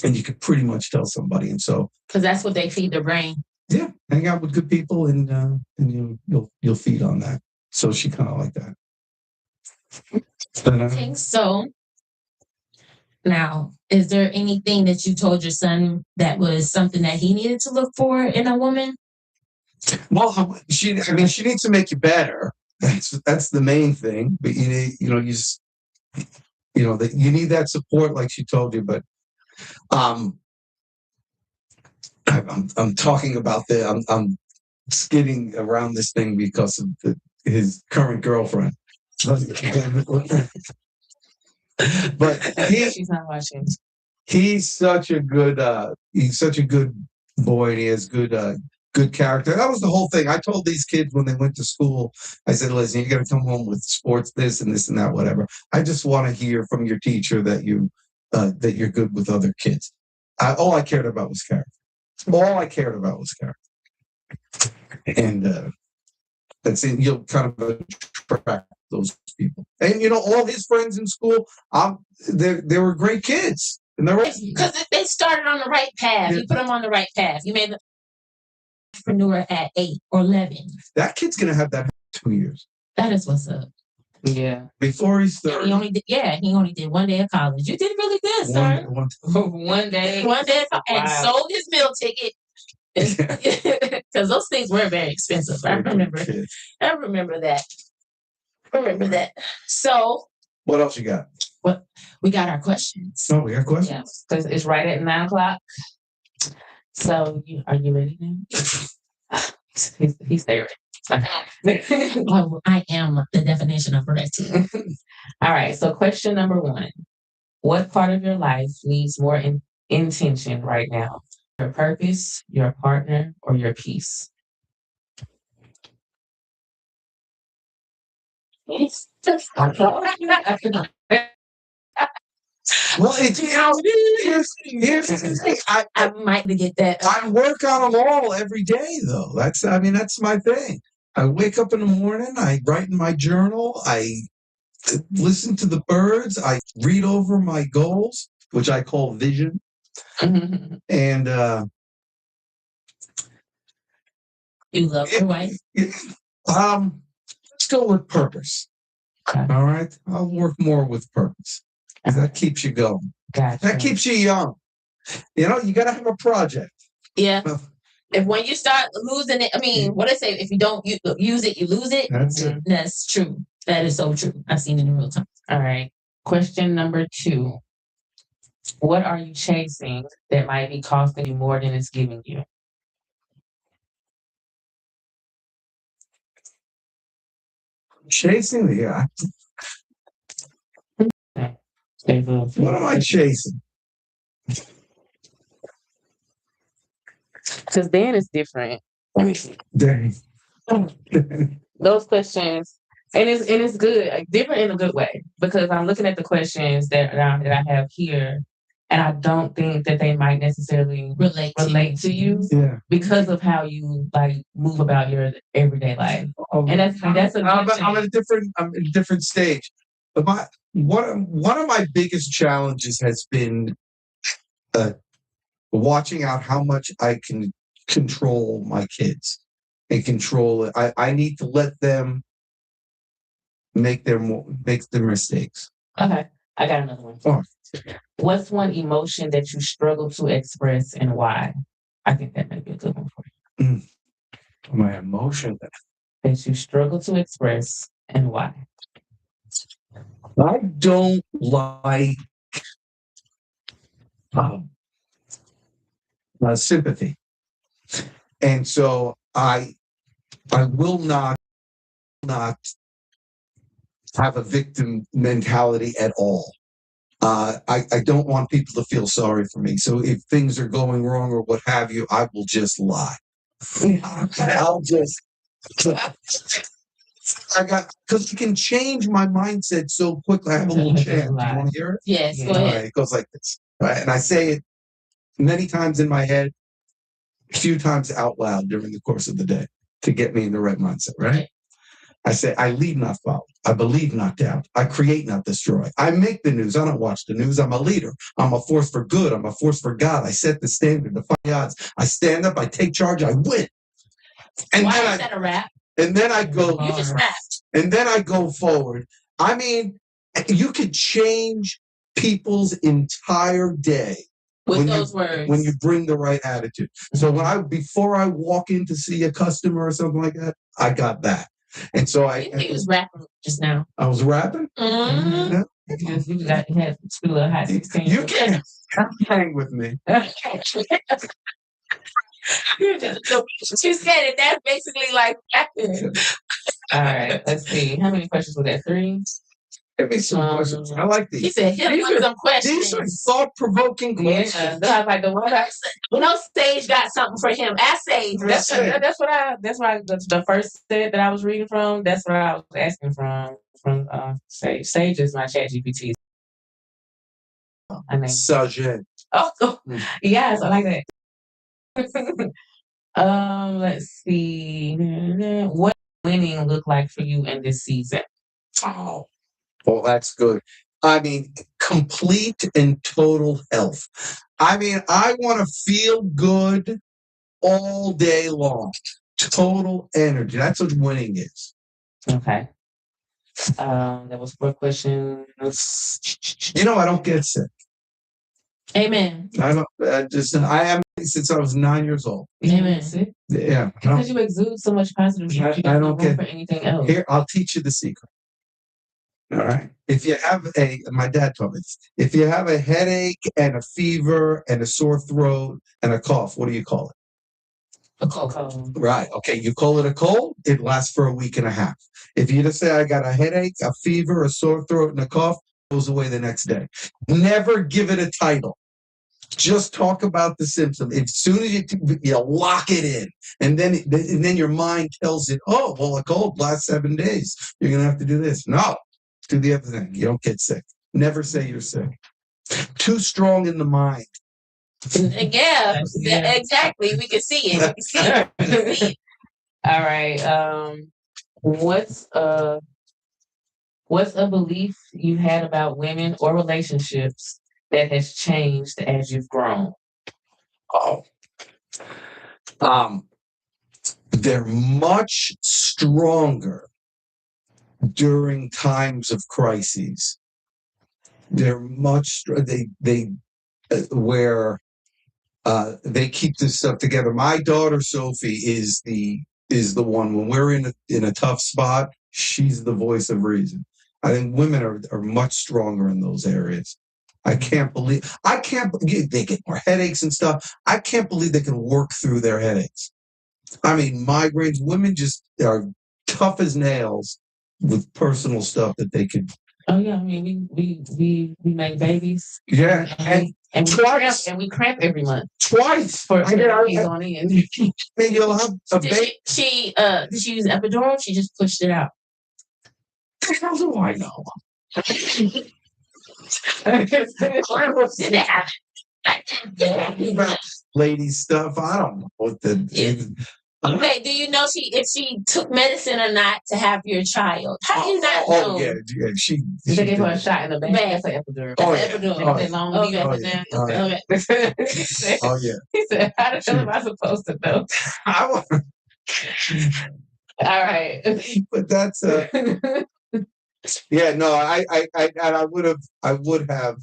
And you can pretty much tell somebody. And so, because that's what they feed their brain. Yeah, hang out with good people, and you'll feed on that. So she kind of like that. Okay, so now, is there anything that you told your son that was something that he needed to look for in a woman? Well, she needs to make you better. That's the main thing. But you need that support, like she told you. But I'm talking about I'm skidding around this thing because of his current girlfriend. But she's not watching. He's such a good boy, and he has good good character. That was the whole thing. I told these kids when they went to school, I said, listen, you got to come home with sports, this and this and that, whatever. I just want to hear from your teacher that you're good with other kids. All I cared about was character. All I cared about was character. And that's it. You'll kind of attract those people. And, all his friends in school, they were great kids. And because they started on the right path. You put them on the right path. You made them entrepreneur at 8 or 11. That kid's going to have that in 2 years. That is what's up. Yeah. Before he's 30. He only did 1 day of college. You did really good, sir. One day. And sold his meal ticket. Because those things were very expensive. I remember that. So what else you got? We got our questions. Oh, we got questions. Yeah, because it's right at 9:00. So are you ready now? He's there. Well, I am the definition of ready. All right. So question number 1. What part of your life needs more intention right now? Your purpose, your partner, or your peace? Yes. Well, here's the thing. I might get that. I work on them all every day, though. That's my thing. I wake up in the morning, I write in my journal, I listen to the birds, I read over my goals, which I call vision. And you love your wife? Let's go with purpose. Okay. All right? I'll work more with purpose. That keeps you going. Gotcha. That keeps you young. You got to have a project. Yeah. If when you start losing it, what I say, if you don't use it, you lose it. That's it. That's true. That is so true. I've seen it in real time. All right. Question number 2. What are you chasing that might be costing you more than it's giving you? Chasing the guy. What am I chasing? Because Dan is different. Dang. Those questions, and it's good, different in a good way, because I'm looking at the questions that I have here, and I don't think that they might necessarily relate to you because of how you move about your everyday life. And that's a good I'm thing. I'm in a different stage. But one of my biggest challenges has been watching out how much I can control my kids and control it. I need to let them make their mistakes. Okay, I got another one. Oh. What's one emotion that you struggle to express and why? I think that might be a good one for you. My emotion that you struggle to express and why? I don't like sympathy, and so I will not have a victim mentality at all. I don't want people to feel sorry for me. So if things are going wrong or what have you, I will just lie. I'll just. Because you can change my mindset so quickly. I have a little chant. Do you want to hear it? Yes, go ahead. Right, it goes like this. Right, and I say it many times in my head, a few times out loud during the course of the day to get me in the right mindset, right? I say, I lead, not follow. I believe, not doubt. I create, not destroy. I make the news. I don't watch the news. I'm a leader. I'm a force for good. I'm a force for God. I set the standard, defy the odds. I stand up. I take charge. I win. And why is that a rap? And then I go. You just rapped. And then I go forward. I mean, you could change people's entire day with those words when you bring the right attitude. So before I walk in to see a customer or something like that, I got that. And so he was rapping just now. I was rapping. Mm-hmm. You had a little hot 16. You can't hang with me. She said it. That's basically like rapping. All right. Let's see. How many questions was that? 3? Give me some questions. I like He these. said, hit him with some These are questions. thought-provoking Yeah, questions. that's like the one I You know, Sage got something for him. Ask Sage. that's the first set that I was reading from. That's what I was asking from Sage. Sage is my chat GPT. I mean, Sajid. oh, yes, I like that. Let's see. What winning look like for you in this season? Oh, well, that's good. I mean, complete and total health. I mean, I want to feel good all day long. Total energy. That's what winning is. Okay. That was 4 questions. You know, I don't get sick. Amen. I don't. I am since I was 9 years old. Amen. Yeah. Because you exude so much positive. I don't get for anything else. Here, I'll teach you the secret. All right. If you have my dad told me this. If you have a headache and a fever and a sore throat and a cough, what do you call it? A cold. Right. Okay. You call it a cold, it lasts for a week and a half. If you just say, I got a headache, a fever, a sore throat, and a cough, it goes away the next day. Never give it a title. Just talk about the symptom. As soon as you lock it in, and then your mind tells it, oh, well, a cold lasts 7 days. You're going to have to do this. No, do the other thing. You don't get sick. Never say you're sick. Too strong in the mind. Yeah, exactly. We can see it. We can see it. All right. What's a belief you had about women or relationships that has changed as you've grown? They're much stronger during times of crises. They're much where they keep this stuff together. My daughter Sophie is the one when we're in a tough spot. She's the voice of reason. I think women are much stronger in those areas. I can't believe they get more headaches and stuff. I can't believe they can work through their headaches. I mean, migraines. Women just are tough as nails with personal stuff that they could. Oh yeah, I mean we make babies. Yeah, and twice, we cramp every month. Twice For I on in. You'll have a baby. She used epidural. She just pushed it out. How do I know? Lady stuff. I don't know what the. Okay, do you know if she took medicine or not to have your child? How do you not know? Oh yeah, she they gave her a shot in the back. That's an epidural. Oh yeah. He said, "How the hell am I supposed to know?" All right, but that's yeah. No, I would have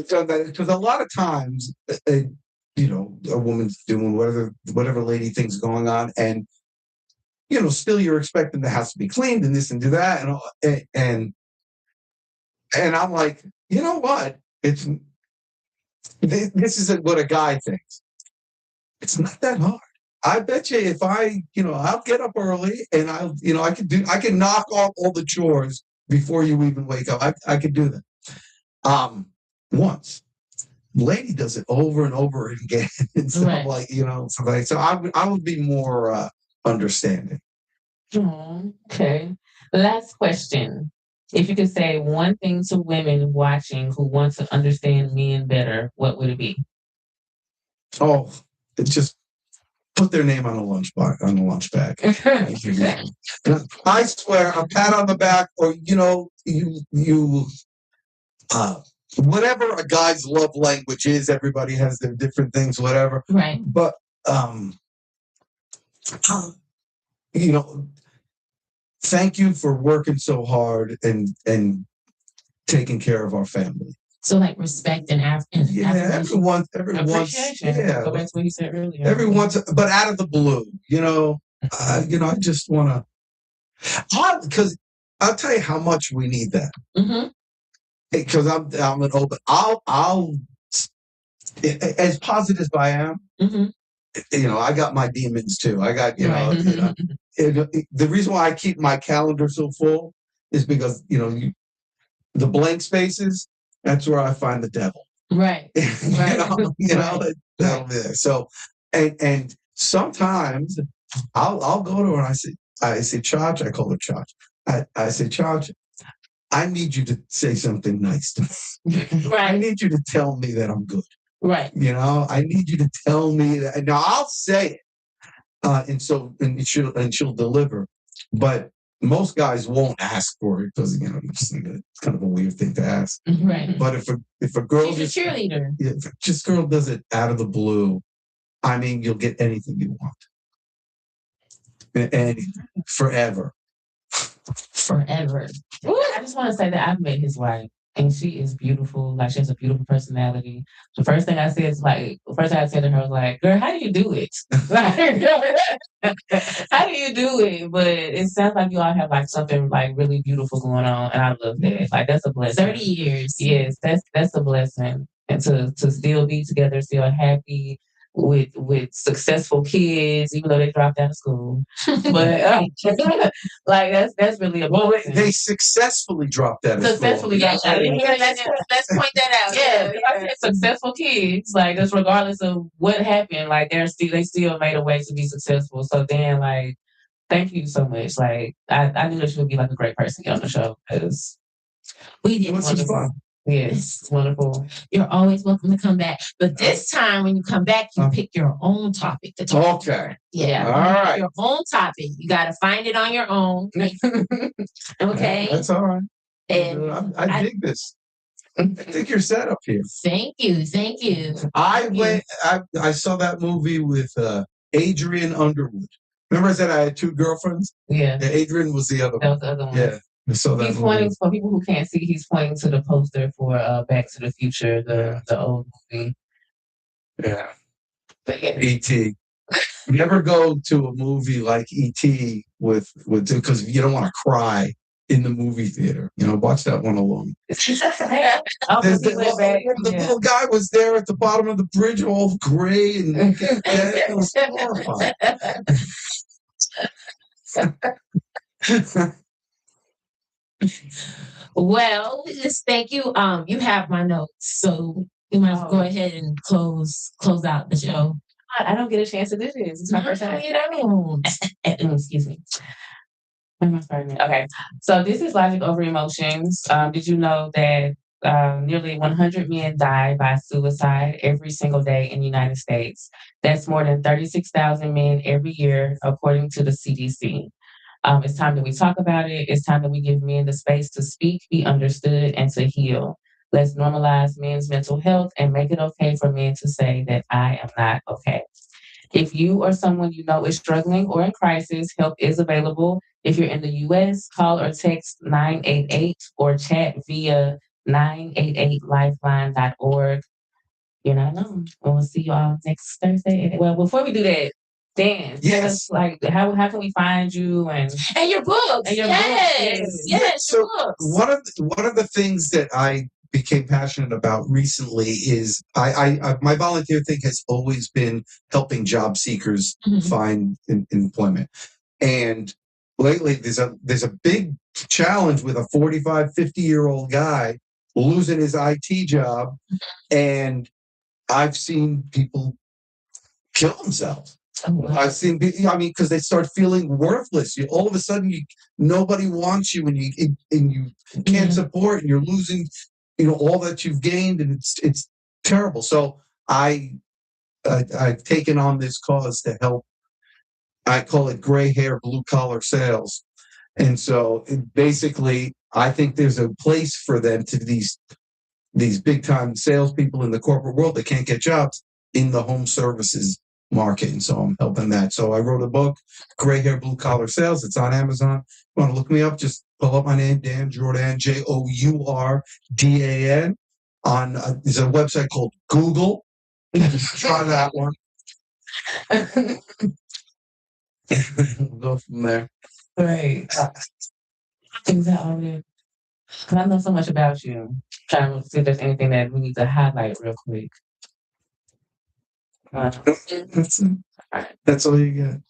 done that because a lot of times. A woman's doing whatever lady thing's going on, and still you're expecting the house to be cleaned and this and do that, and I'm like, you know what? This isn't what a guy thinks. It's not that hard. I bet you if I'll get up early and I can knock off all the chores before you even wake up. I could do that. Once. Lady does it over and over again and stuff right. So I would be more understanding. Okay. Last question. If you could say one thing to women watching who want to understand men better, what would it be? Oh, just put their name on a lunch bag. I swear, a pat on the back, or whatever a guy's love language is, everybody has their different things, whatever. Right. But, thank you for working so hard and taking care of our family. So like respect and everyone. Appreciation. Yeah. Go back to what you said earlier. Everyone's, but out of the blue, I just want to, because I'll tell you how much we need that. Mm-hmm. Because I'm an open. I'll as positive as I am. Mm-hmm. I got my demons too. I got the reason why I keep my calendar so full is because the blank spaces. That's where I find the devil. Right. That'll be there. So, and sometimes I'll go to her and I say, Charge. I call her Charge. I say, Charge, I need you to say something nice to me. Right. I need you to tell me that I'm good. Right. I need you to tell me that. Now I'll say it, and she'll deliver, but most guys won't ask for it because it's kind of a weird thing to ask. Right. But if a girl She's a cheerleader. if just girl does it out of the blue, I mean, you'll get anything you want, anything forever. Forever. I just want to say that I've met his wife, and she is beautiful. Like, she has a beautiful personality. The first thing I said to her was like, "Girl, how do you do it? How do you do it?" But it sounds like you all have like something like really beautiful going on, and I love that. Like, that's a blessing. 30 years. Yes, that's a blessing, and to still be together, still happy with successful kids, even though they dropped out of school. But like that's really a blessing. They successfully dropped out of Successfully school. dropped out of school. Let's point that out. Yeah, I said successful kids, like, just regardless of what happened, like they still made a way to be successful. So then, like, thank you so much. Like, I knew that she would be like a great person to get on the show because We did It was just fun. yes, it's wonderful. You're always welcome to come back. But this time when you come back, you pick your own topic to talk Okay. about. Yeah. All right. Your own topic. You gotta find it on your own. Okay. That's all right. And I dig this. I think you're set up here. thank you. Thank you. I saw that movie with Adrian Underwood. Remember I said I had two girlfriends? Yeah, Yeah, Adrian was the other that one. was the other one. Yeah. I saw that He's movie. pointing, for people who can't see, he's pointing to the poster for Back to the Future, the old movie. Yeah. But yeah. E.T. Never go to a movie like E.T. with because you don't want to cry in the movie theater. Watch that one alone. The little guy was there at the bottom of the bridge, all gray and it was horrifying. Well, just thank you. You have my notes, so you might go ahead and close out the show. I don't get a chance to do this. It's my first time. You don't. Excuse me. When am I starting? Okay. So this is Logic Over Emotions. Did you know that nearly 100 men die by suicide every single day in the United States? That's more than 36,000 men every year, according to the CDC. It's time that we talk about it. It's time that we give men the space to speak, be understood, and to heal. Let's normalize men's mental health and make it okay for men to say that I am not okay. If you or someone you know is struggling or in crisis, help is available. If you're in the U.S., call or text 988 or chat via 988lifeline.org. You're not alone. And we'll see you all next Thursday. Well, before we do that, Dan, tell us, like, how can we find you and your books? Yes, So your books. one of the things that I became passionate about recently is I my volunteer thing has always been helping job seekers find employment. And lately there's a big challenge with a 45, 50-year-old guy losing his IT job. And I've seen people kill themselves. I've seen, because they start feeling worthless. All of a sudden, nobody wants you, and you can't support, and you're losing, all that you've gained, and it's terrible. So I've taken on this cause to help. I call it gray hair, blue collar sales, and so basically, I think there's a place for them to these big time salespeople in the corporate world that can't get jobs in the home services market. And so I'm helping that. So I wrote a book, Gray Hair, Blue Collar Sales. It's on Amazon. If you want to look me up, just pull up my name, Dan Jourdan, Jourdan. There's a website called Google. Try that one. We'll go from there. Right. Things that all good. Because I know so much about you. Trying to see if there's anything that we need to highlight real quick. That's all you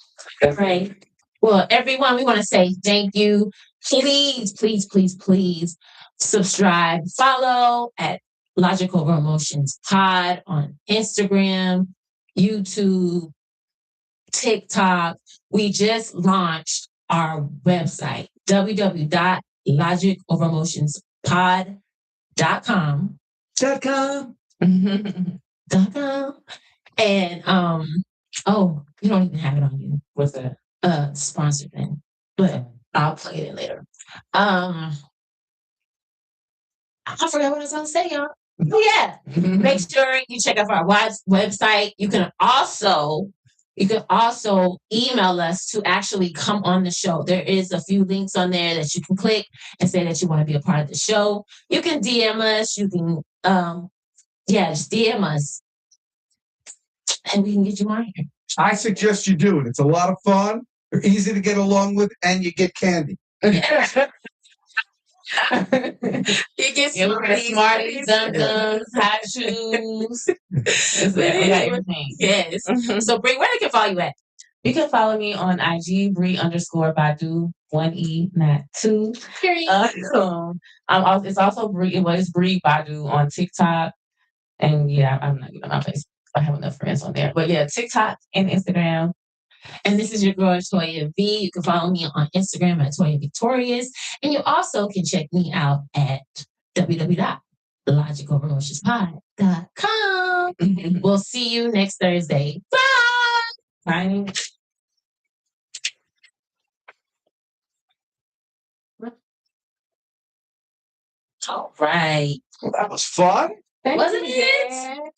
get. Right. Well, everyone, we want to say thank you please subscribe, follow at Logical Emotions Pod on Instagram, YouTube, TikTok. We just launched our website, www.logicoveremotionspod.com. .com. .com. And oh, you don't even have it on you. What's that? Sponsor thing. But I'll play it in later. I forgot what I was gonna say, y'all. Oh yeah. Make sure you check out our website. You can also email us to actually come on the show. There is a few links on there that you can click and say that you want to be a part of the show. You can DM us. You can just DM us, and we can get you on here. I suggest you do it. It's a lot of fun. They're easy to get along with, and you get candy. You get Smarties, Dum-Dums, hot shoes. We got everything. Yes. So, Bree, where they can follow you at? You can follow me on IG, Bree_Badu, 1E, not 2. It's also Bree, it's Bree Badu on TikTok. And yeah, I'm not giving my face. I have enough friends on there. But yeah, TikTok and Instagram. And this is your girl, Toya V. You can follow me on Instagram at Toya Victorious. And you also can check me out at www.logicoveremotionspod.com. We'll see you next Thursday. Bye. Bye. All right. That was fun. Wasn't it?